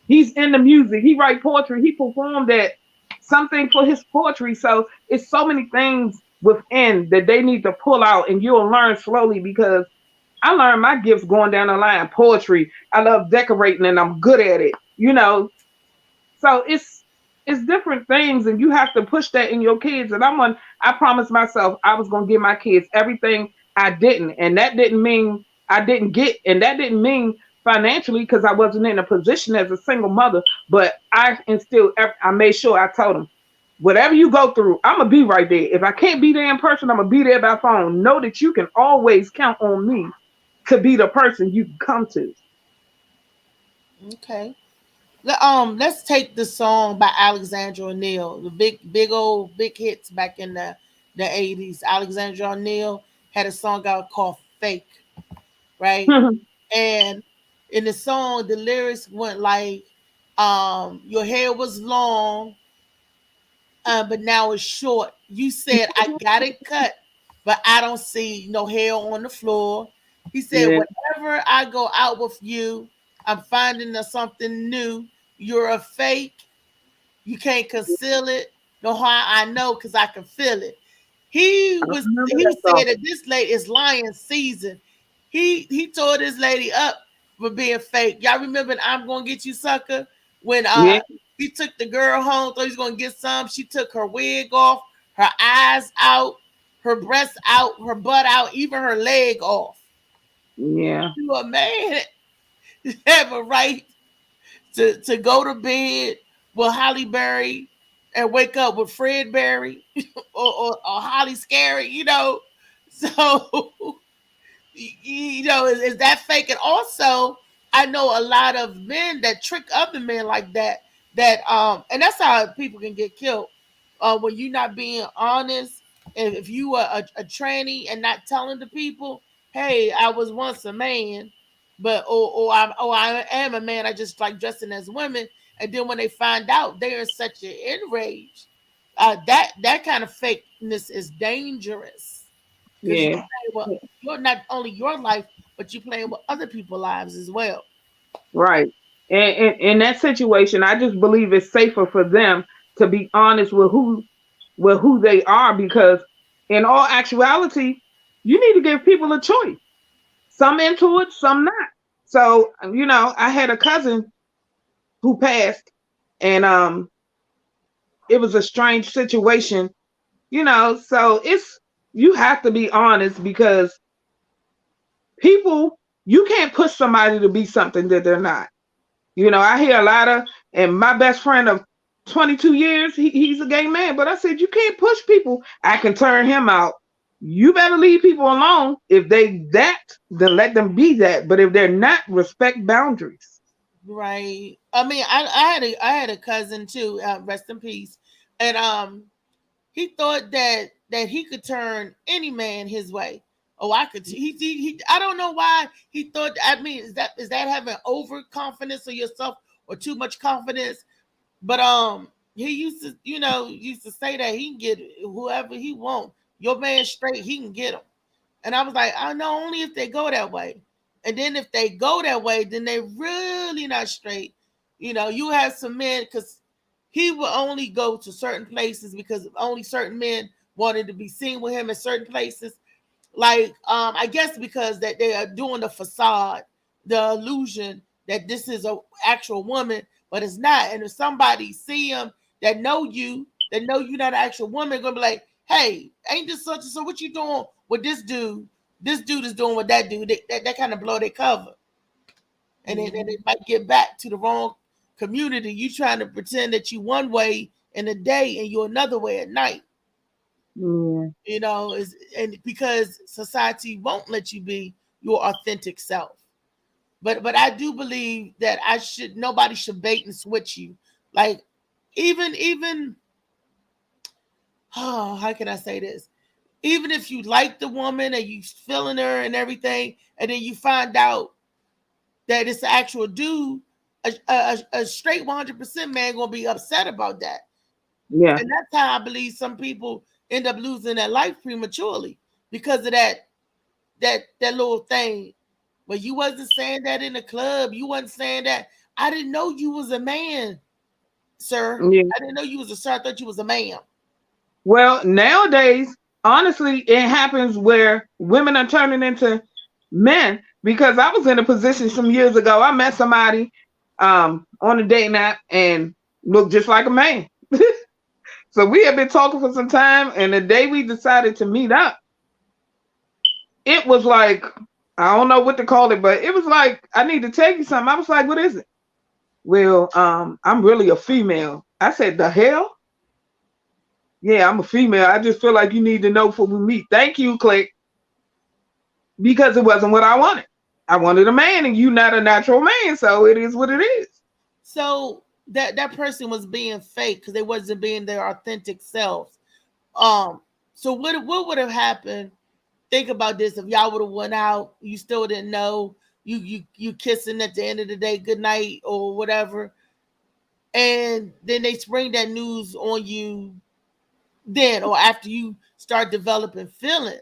He's in the music. He write poetry. He performed at something for his poetry. So it's so many things within that they need to pull out, and you'll learn slowly because I learned my gifts going down the line. Poetry. I love decorating and I'm good at it. So it's different things and you have to push that in your kids. And I promised myself I was gonna give my kids everything I didn't. And that didn't mean I didn't get and that didn't mean financially because I wasn't in a position as a single mother. But I made sure I told them, whatever you go through, I'm gonna be right there. If I can't be there in person, I'm gonna be there by phone. Know that you can always count on me to be the person you can come to. Okay. Let's take the song by Alexandra O'Neal, the big old big hits back in the 80s. Alexandra O'Neal had a song out called Fake, right? And in the song, the lyrics went like, your hair was long, but now it's short. You said I got it cut, but I don't see no hair on the floor. He said, Yeah, whenever I go out with you, I'm finding there's something new. You're a fake. You can't conceal it. No how I know because I can feel it. I remember He that song. said that this lady is lion season. He tore this lady up for being fake. Y'all remember I'm gonna get you sucker when Yeah, he took the girl home, thought he was gonna get some. She took her wig off, her eyes out, her breasts out, her butt out, even her leg off. yeah. You a man have a right to go to bed with Holly Berry and wake up with Fred Berry or Holly Scary, So is that fake? And also, I know a lot of men that trick other men like that. And that's how people can get killed. When you're not being honest, and if you are a tranny and not telling the people, hey, I was once a man, but I am a man. I just like dressing as women, and then when they find out, they're in such an enrage. That kind of fakeness is dangerous because you Yeah, play with you're not only your life, but you playing with other people's lives as well. right. And in that situation, I just believe it's safer for them to be honest with who they are because in all actuality, you need to give people a choice. Some into it, some not. So, I had a cousin who passed and it was a strange situation. So it's you have to be honest because people you can't push somebody to be something that they're not. I hear a lot of, and my best friend of 22 years, he's a gay man, but I said, you can't push people. I can turn him out. You better leave people alone. If they that, then let them be that. But if they're not, respect boundaries. Right. I mean, I had a cousin too. Rest in peace. And he thought that he could turn any man his way. Oh, I could. I don't know why he thought. I mean, is that having overconfidence of yourself or too much confidence? But he used to say that he can get whoever he want. Your man straight, he can get him. And I was like, I know only if they go that way. And then if they go that way, then they really not straight. You have some men because he will only go to certain places because only certain men wanted to be seen with him in certain places. Like I guess because that they are doing the facade, the illusion that this is a actual woman, but it's not. And if somebody see them that know you not an actual woman, gonna be like, hey, ain't this such and so? What you doing with this dude? This dude is doing with that dude. That kind of blow their cover, and then it might get back to the wrong community. You trying to pretend that you one way in the day and you another way at night. Yeah. You know, is and because society won't let you be your authentic self. But I do believe that I should nobody should bait and switch you. Like even oh, how can I say this? Even if you like the woman and you feeling her and everything, and then you find out that it's the actual dude, a straight 100% man gonna be upset about that. Yeah. And that's how I believe some people end up losing their life prematurely because of that little thing. But you wasn't saying that in the club. You wasn't saying that. I didn't know you was a man, sir. Yeah. I didn't know you was a sir. I thought you was a man. Well, nowadays, honestly, it happens where women are turning into men because I was in a position some years ago. I met somebody on a dating app and looked just like a man. So we had been talking for some time, and the day we decided to meet up, it was like, I don't know what to call it, but it was like, I need to tell you something. I was like, what is it? Well, I'm really a female. I said, the hell? Yeah, I'm a female. I just feel like you need to know before we meet. Thank you, click. Because it wasn't what I wanted. I wanted a man, and you not a natural man, so it is what it is. So that person was being fake because they wasn't being their authentic selves. Um. So what would have happened? Think about this: if y'all would have went out, you still didn't know you kissing at the end of the day, good night or whatever, and then they spring that news on you then or after you start developing feelings.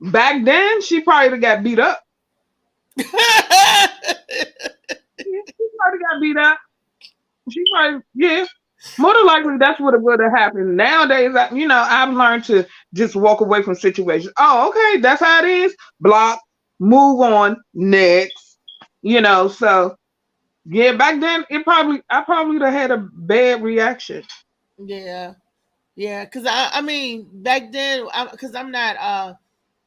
Back then, she probably got beat up. Yeah, she probably got beat up. She probably, yeah. More than likely, that's what it would have happened. Nowadays, I've learned to just walk away from situations. Oh, okay, that's how it is. Block, move on, next. So yeah, back then I probably would have had a bad reaction. Yeah, yeah. Because I mean, back then, because I'm not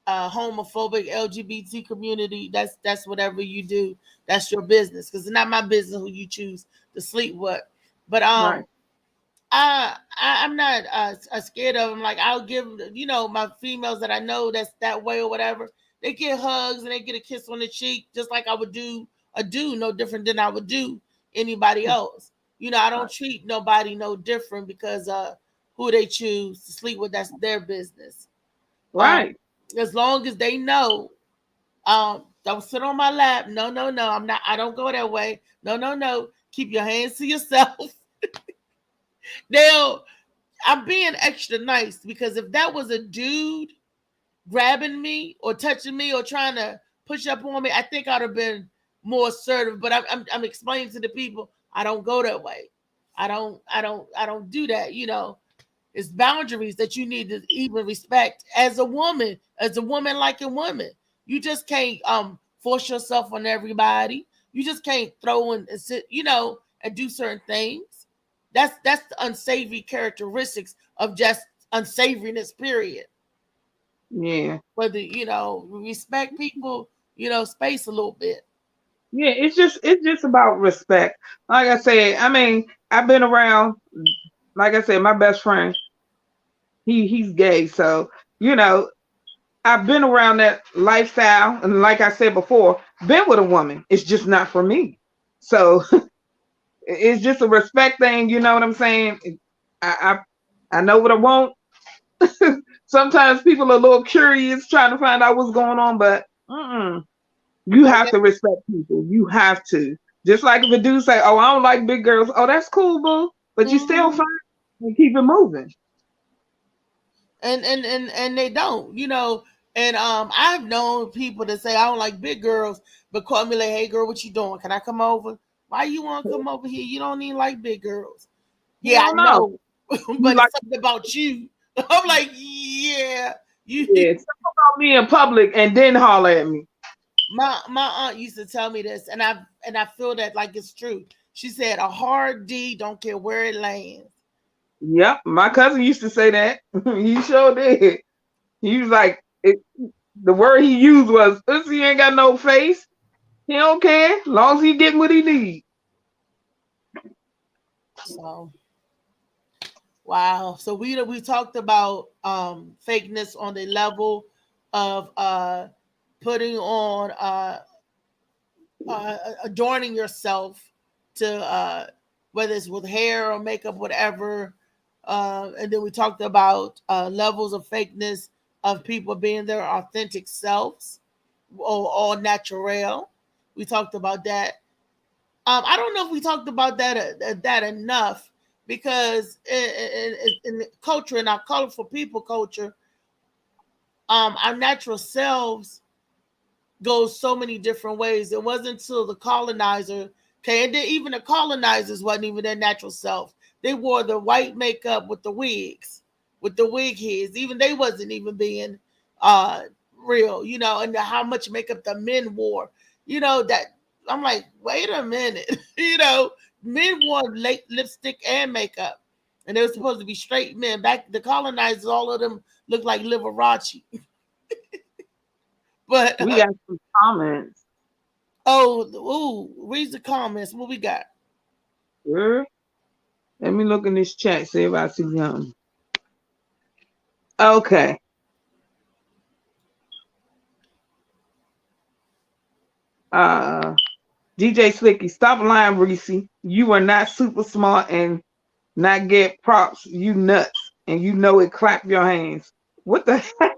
homophobic LGBT community. That's whatever you do. That's your business. Because it's not my business who you choose to sleep with. But Right. I'm not scared of them. Like I'll give my females that I know that's that way or whatever. They get hugs and they get a kiss on the cheek, just like I would do a dude, no different than I would do anybody else. I don't Right. treat nobody no different because who they choose to sleep with. That's their business. Um, Right. as long as they know, don't sit on my lap. No, no, no. I'm not. I don't go that way. No, no, no. Keep your hands to yourself. Now, I'm being extra nice because if that was a dude grabbing me or touching me or trying to push up on me, I think I'd have been more assertive. But I'm explaining to the people I don't go that way. I don't do that. It's boundaries that you need to even respect as a woman like a woman. You just can't force yourself on everybody. You just can't throw and sit, and do certain things. That's the unsavory characteristics of just unsavoriness, period. Yeah. Whether, respect people, space a little bit. Yeah, it's just about respect. Like I said, I mean, I've been around, like I said, my best friend, he's gay, so you know, I've been around that lifestyle, and like I said before, been with a woman. It's just not for me. So it's just a respect thing, you know what I'm saying? I know what I want. Sometimes people are a little curious trying to find out what's going on, but you have to respect people. You have to. Just like if a dude say, "Oh, I don't like big girls," oh, that's cool, boo. But you still Mhm. fine and keep it moving. And they don't, and I've known people that say I don't like big girls, but call me like, hey girl, what you doing, can I come over? Why you want to come over here? You don't even like big girls. Yeah, I Hell no. know. You But like it's something about you. I'm like, yeah, You, Yeah, talk about me in public and then holler at me. my aunt used to tell me this, and I feel that like it's true. She said a hard D don't care where it lands. Yep, my cousin used to say that. He sure did. He was like, the word he used was, "Pussy ain't got no face. He don't care, long as he getting what he need." So wow. So we talked about fakeness on the level of putting on adorning yourself to whether it's with hair or makeup, whatever. And then we talked about levels of fakeness of people being their authentic selves or all natural. We talked about that. I don't know if we talked about that enough because in the culture, in our colorful people culture, our natural selves goes so many different ways. It wasn't until the colonizer, okay, and then even the colonizers wasn't even their natural self. They wore the white makeup with the wigs, with the wig heads. Even they wasn't even being uh real, and how much makeup the men wore. That I'm like, wait a minute, men wore lipstick and makeup. And they were supposed to be straight men. Back the colonizers, all of them looked like Liberace. But We got some comments. read the comments. What we got? Sure. Let me look in this chat, see if I see something. Okay. Uh DJ Slicky, stop lying, Reese. You are not super smart and not get props. You nuts. And you know it. Clap your hands. What the heck?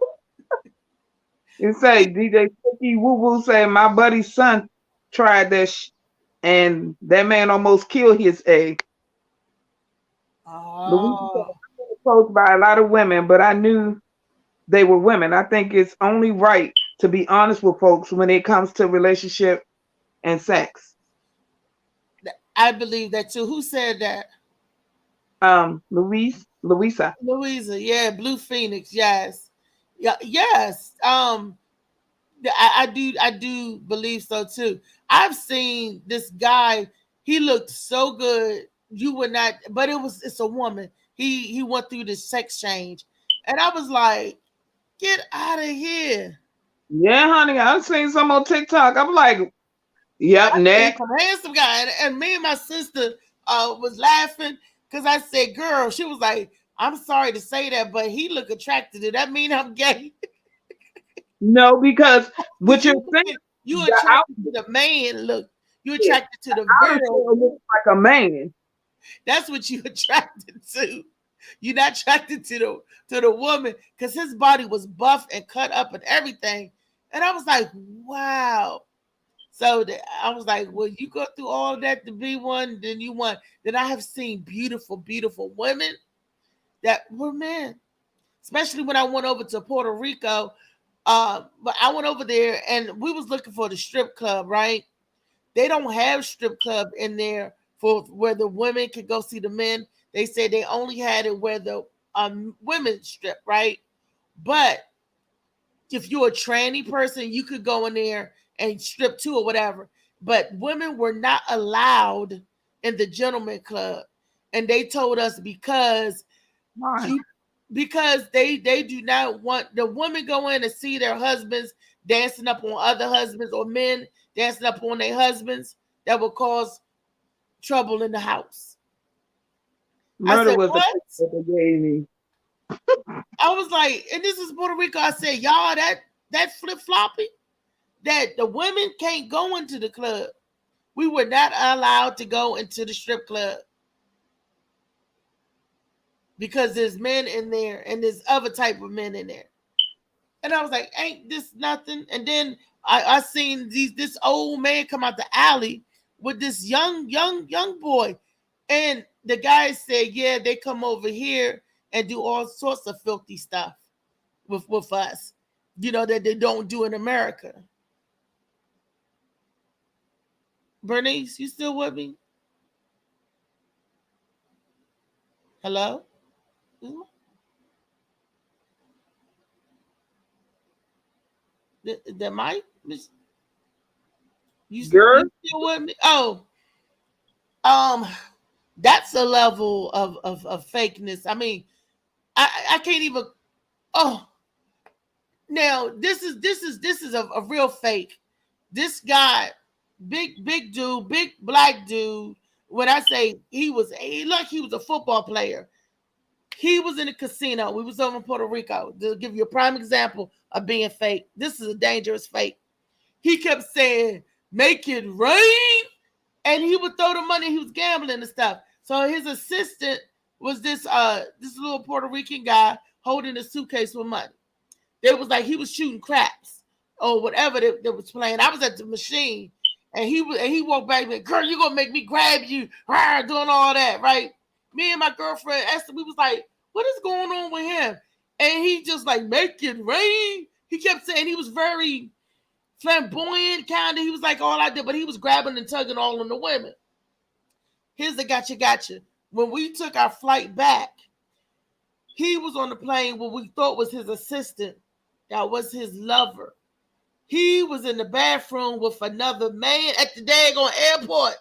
It say DJ Slicky Woo Woo say my buddy's son tried that and that man almost killed his egg. Louise said, Oh, I was approached by a lot of women, but I knew they were women. I think it's only right to be honest with folks when it comes to relationship and sex. I believe that too. Who said that? Louisa. Louisa. Yeah, Blue Phoenix. Yes. Yeah. Yes. I do believe so too. I've seen this guy. He looked so good. You would not, but it's a woman. He went through this sex change, and I was like, get out of here. Yeah, honey, I've seen some on TikTok. I'm like, yep, I seen next. some handsome guy, and me and my sister was laughing because I said, "Girl," she was like, "I'm sorry to say that, but he look attracted. Does that mean I'm gay?" No, because what you're you saying, you the out attracted to the man look. You attracted to the outer girl. shell looks like a man. That's what you attracted to. You're not attracted to the woman because his body was buff and cut up and everything. And I was like, wow. So I was like, well, you go through all of that to be one, then you want. Then I have seen beautiful, beautiful women that were men, especially when I went over to Puerto Rico. But I went over there and we was looking for the strip club, right? They don't have strip club in there for where the women could go see the men. They said they only had it where the women strip, right? But if you're a tranny person, you could go in there and strip too or whatever. But women were not allowed in the gentleman club. And they told us Why? you they do not want the women go in and see their husbands dancing up on other husbands or men dancing up on their husbands that will cause trouble in the house. I Murder said, was the what? that they gave me. I was like, and this is Puerto Rico. I said, y'all, that flip floppy, that the women can't go into the club. We were not allowed to go into the strip club because there's men in there and there's other type of men in there. And I was like, ain't this nothing? And then I seen this old man come out the alley with this young boy. And the guy said, yeah, they come over here and do all sorts of filthy stuff with us, that they don't do in America. Bernice, you still with me? Hello? That might Girl, you still with me? Oh, um, that's a level of fakeness. I mean, I can't even. Oh, now this is a real fake. This guy, big dude, big black dude. When I say he was a football player. He was in a casino. We was over in Puerto Rico. To give you a prime example of being fake. This is a dangerous fake. He kept saying, "Make it rain," and he would throw the money. He was gambling and stuff. So his assistant was this little Puerto Rican guy holding a suitcase with money. It was like he was shooting craps or whatever they was playing. I was at the machine, and he walked back and like, "Girl, you gonna make me grab you?" Doing all that, right? Me and my girlfriend Esther, we was like, "What is going on with him?" And he just like, "Make it rain." He kept saying he was very flamboyant, kind of. He was like all I did, but he was grabbing and tugging all on the women. Here's the gotcha. When we took our flight back, he was on the plane what we thought was his assistant. That was his lover. He was in the bathroom with another man at the daggone airport.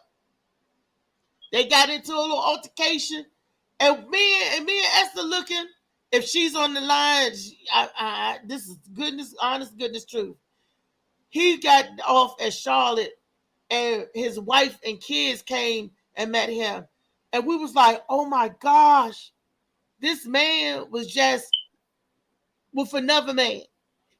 They got into a little altercation, and me and Esther looking. If she's on the line, this is goodness, honest goodness truth. He got off at Charlotte, and his wife and kids came and met him, and we was like, "Oh my gosh, this man was just with another man."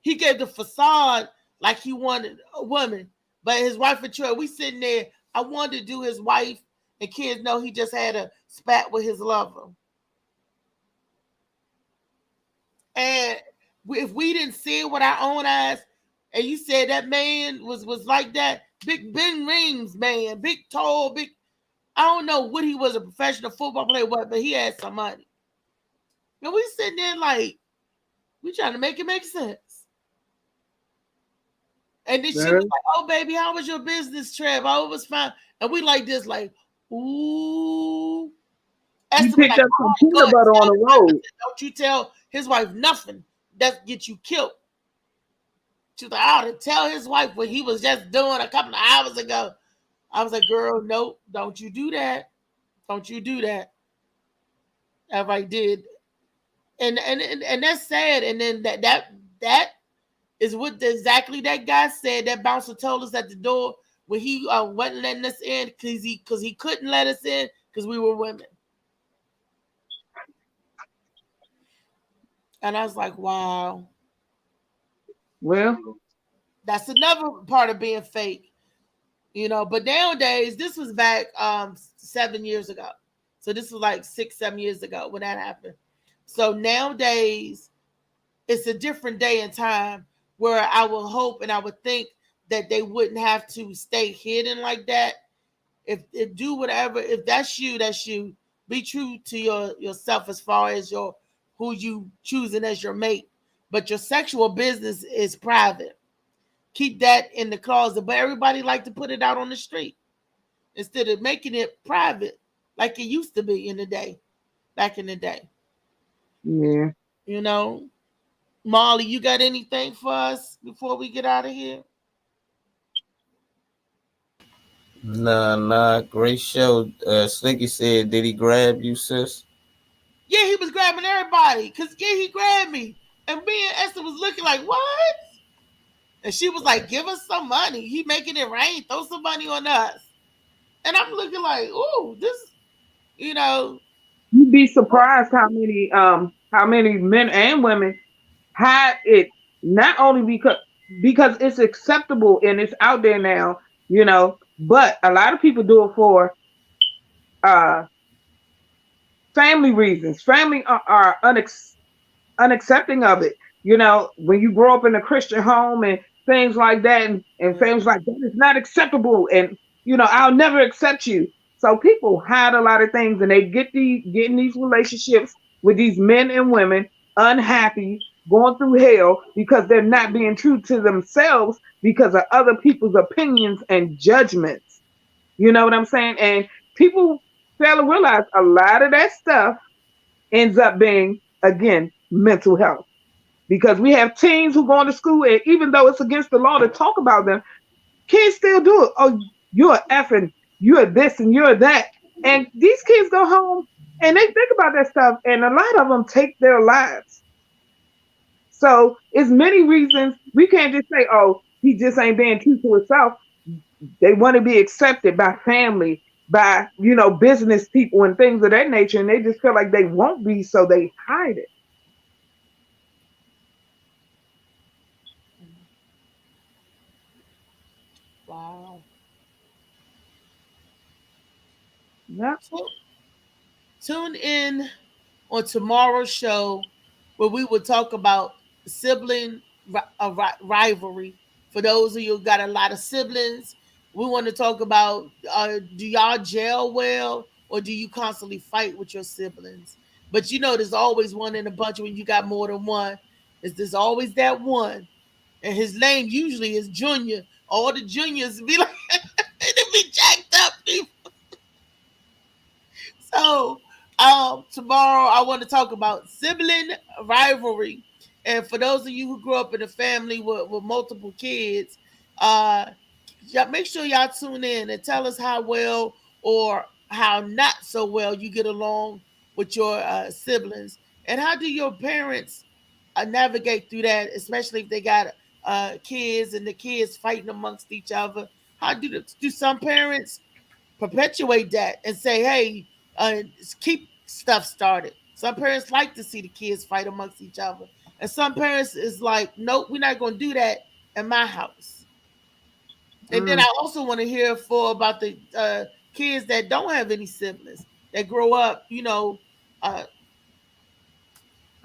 He gave the facade like he wanted a woman, but his wife and children, we sitting there. I wanted to do his wife and kids know he just had a spat with his lover. And if we didn't see it with our own eyes, and you said that man was like that, big Ben Reams man, big tall, big. I don't know what he was, a professional football player, what, but he had some money. And we sitting there like we trying to make it make sense. And then she was like, "Oh, baby, how was your business trip? Oh, it was fine." And we like this, like, ooh. he Esther was picked like, up "All some right, go peanut ahead, butter on tell the his wife." I road. said, "Don't you tell his wife nothing. That get you killed." She was like, "I ought to tell his wife what he was just doing a couple of hours ago." I was like, "Girl, nope, don't you do that. Don't you do that." Everybody did. And that's sad. And then that is what exactly that guy said. That bouncer told us at the door when he wasn't letting us in because he couldn't let us in because we were women. And I was like, wow, Well, that's another part of being fake, But nowadays, this was back 7 years ago, so this was like 6-7 years ago when that happened. So nowadays, it's a different day and time where I would hope and I would think that they wouldn't have to stay hidden like that. If do whatever, if that's you, that's you. Be true to yourself as far as your who you choosing as your mate. But your sexual business is private. Keep that in the closet. But everybody like to put it out on the street instead of making it private like it used to be in the day, back in the day. yeah. You know, Molly, you got anything for us before we get out of here? Nah, great show. Slinky said, "Did he grab you, sis?" Yeah, he was grabbing everybody. Cause yeah, he grabbed me. And me and Esther was looking like, what? And she was like, give us some money. He making it rain. Throw some money on us. And I'm looking like, ooh, this, you know. You'd be surprised how many men and women hide it, not only because it's acceptable and it's out there now, but a lot of people do it for uh family reasons. Family are unaccepting of it. When you grow up in a Christian home and things like that, and families like that is not acceptable, and I'll never accept you. So people hide a lot of things, and they get in these relationships with these men and women unhappy, going through hell because they're not being true to themselves because of other people's opinions and judgments. You know what I'm saying? And people fail to realize a lot of that stuff ends up being, again, mental health. because we have teens who going to school, and even though it's against the law to talk about them, kids still do it. Oh, you're effing, you're this and you're that. And these kids go home and they think about that stuff, and a lot of them take their lives. So it's many reasons. We can't just say, oh, he just ain't being true to himself. They want to be accepted by family, by, business people and things of that nature, and they just feel like they won't be, so they hide it. Wow. Yeah. So tune in on tomorrow's show where we will talk about sibling rivalry. For those of you who got a lot of siblings, we want to talk about do y'all gel well or do you constantly fight with your siblings? But there's always one in a bunch when you got more than one. There's always that one. And his name usually is Junior. All the juniors be like, they be jacked up. So, tomorrow I want to talk about sibling rivalry. And for those of you who grew up in a family with multiple kids, uh, make sure y'all tune in and tell us how well or how not so well you get along with your siblings. And how do your parents navigate through that, especially if they got kids and the kids fighting amongst each other? How do some parents perpetuate that and say, hey, keep stuff started. Some parents like to see the kids fight amongst each other. And some parents is like, nope, we're not going to do that in my house. And then Mm, I also want to hear for about the kids that don't have any siblings that grow up, uh, uh,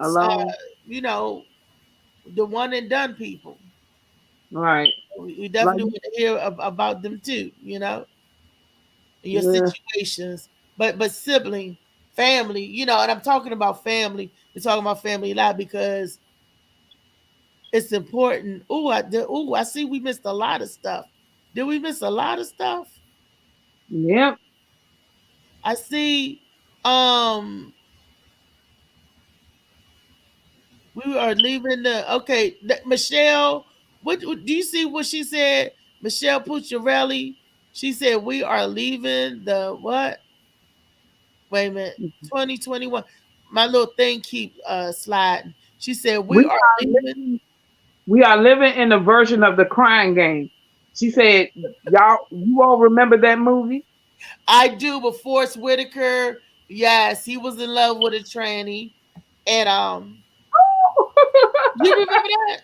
alone. you know, the one and done people. Right. We Like, definitely want to hear about them too, your yeah. situations, but sibling, family, and I'm talking about family. We're talking about family a lot because it's important. I see we missed a lot of stuff. Did we miss a lot of stuff? Yep. I see. Um, we are leaving the okay. Michelle, do you see what she said? Michelle Pucciarelli. She said we are leaving the what? Wait a minute. 2021. My little thing keep sliding. She said we We are are leaving. living we are living in a version of the crying game. She said, you all remember that movie? I do, but Forrest Whitaker, yes, he was in love with a tranny. And you remember that?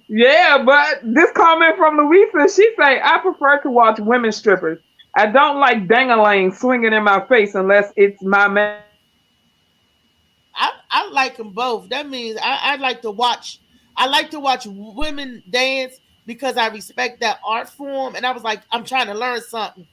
Yeah, but this comment from Louisa, she say, I prefer to watch women strippers. I don't like dangalang swinging in my face unless it's my man or my man. I like them both. That means I like to watch. I like to watch women dance because I respect that art form. And I was like, I'm trying to learn something.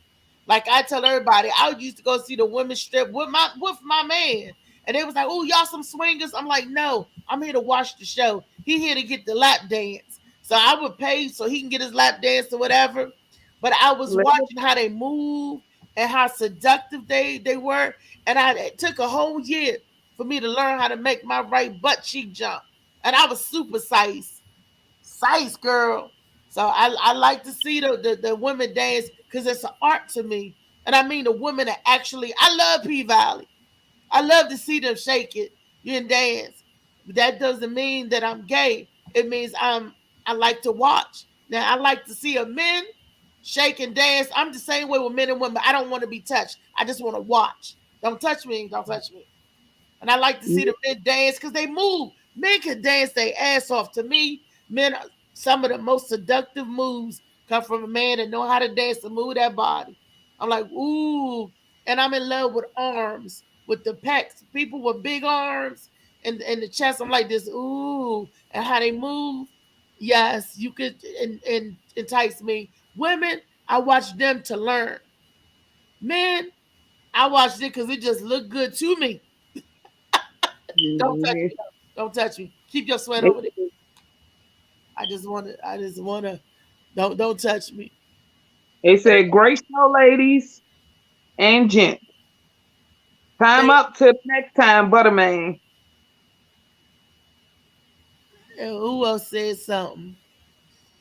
Like I tell everybody, I used to go see the women strip with my man, and they was like, "Oh, y'all some swingers." I'm like, "No, I'm here to watch the show. He here to get the lap dance." So I would pay so he can get his lap dance or whatever. But I was watching how they move and how seductive they were, and it took a whole year for me to learn how to make my right butt cheek jump. And I was super size girl. So I like to see the women dance because it's an art to me. And I mean the women that actually I love P Valley. I love to see them shake it and dance. But that doesn't mean that I'm gay. It means I like to watch. Now I like to see a men shake and dance. I'm the same way with men and women. I don't want to be touched. I just want to watch. Don't touch me. Don't touch me. And I like to see the men dance because they move. Men can dance their ass off. To me, men, some of the most seductive moves come from a man that know how to dance and move that body. I'm like, ooh. And I'm in love with arms, with the pecs. People with big arms and the chest. I'm like this, ooh. And how they move. Yes, you could and entice me. Women, I watch them to learn. Men, I watch it because it just looked good to me. Don't touch me. Don't touch me. Keep your sweat over there. I just wanna. Don't touch me. They said, great show, ladies and gents. Time up till next time, Butterman. Thank, They said, great show, ladies and gents. Time up till next time, Butterman. Time up till next time, Butterman. They said, great show, ladies and gents. Time up till next time, Butterman. Time up till next time, Butterman. And who else said something?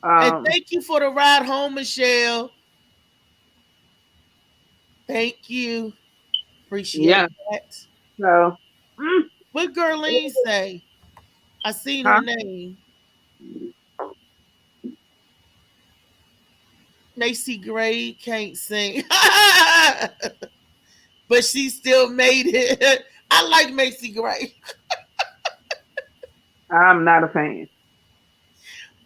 And Um, thank you for the ride home, Michelle. Thank you. Appreciate yeah. that. So, mm, What Gerlene say? I seen her huh? name. Macy Gray can't sing. But she still made it. I like Macy Gray. I'm not a fan.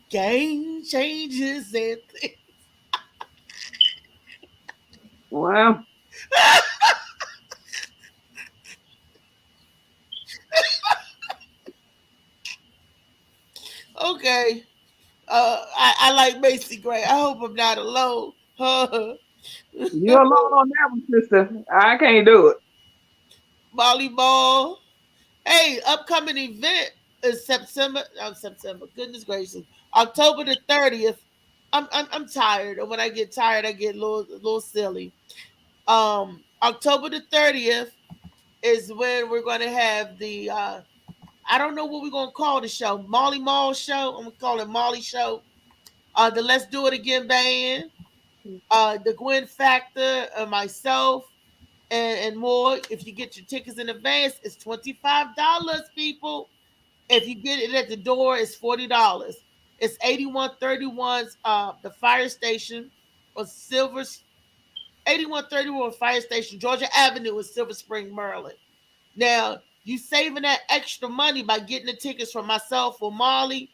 Game changes and things. Well, Okay. I like Macy Gray. I hope I'm not alone. you're alone on that one, sister. I can't do it. Volleyball. Hey, upcoming event is September. September. Goodness gracious. October the 30th. I'm tired. And when I get tired, I get a little silly. October the 30th is when we're gonna have the I don't know what we're gonna call the show. Molly Mall show. I'm gonna call it Molly show. The Let's Do It Again band. The Gwen Factor, myself, and more. If you get your tickets in advance, it's $25, people. If you get it at the door, it's $40. It's 8131's the fire station or Silver 8131 Fire Station, Georgia Avenue in Silver Spring, Maryland. Now, you saving that extra money by getting the tickets from myself or Molly,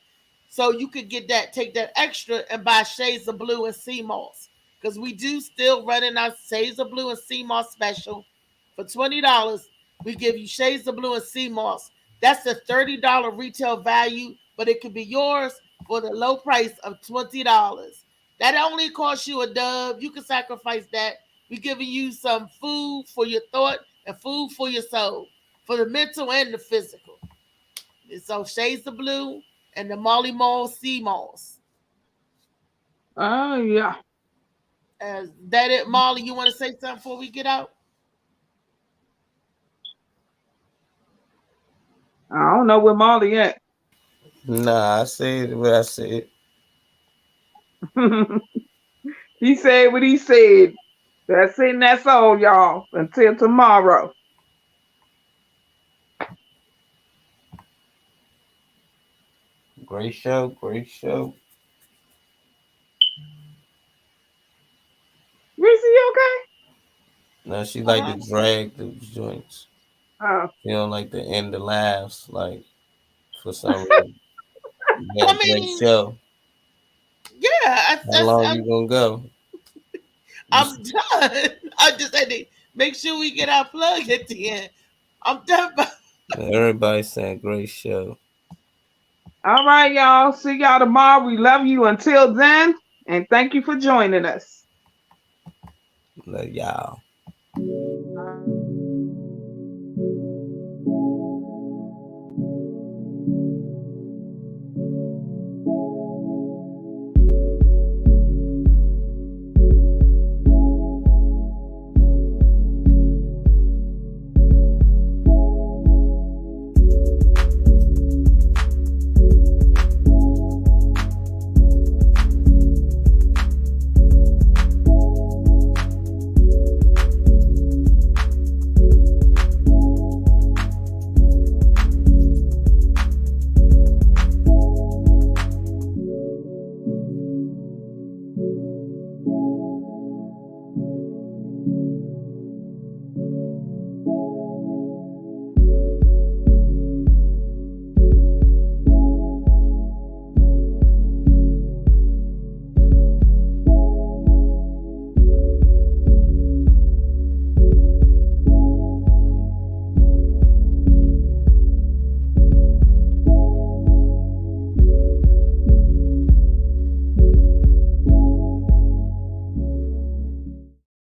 so you could get that, take that extra and buy Shades of Blue and Sea Moss. Because we do still running our Shades of Blue and Sea Moss special for $20. We give you Shades of Blue and Sea Moss. That's a $30 retail value, but it could be yours for the low price of $20. That only costs you a dub. You can sacrifice that. We're giving you some food for your thought and food for your soul, for the mental and the physical. So Shades of Blue and the Molly Mall Sea Malls. Oh, yeah. That it, Molly? You want to say something before we get out? I don't know where Molly at. Nah, I said what I said. He said what he said. That's it and that's all, y'all. Until tomorrow. Great show, great show. Reese, you okay? Now she like to Uh-huh. drag the joints. Oh. She don't like to end the laughs. Like for some reason, you had I a great mean, show. yeah, How long you gonna go? I'm done. I just had to make sure we get our plug at the end. I'm done. Everybody saying great show. All right, y'all. See y'all tomorrow. We love you until then. And thank you for joining us. Love y'all.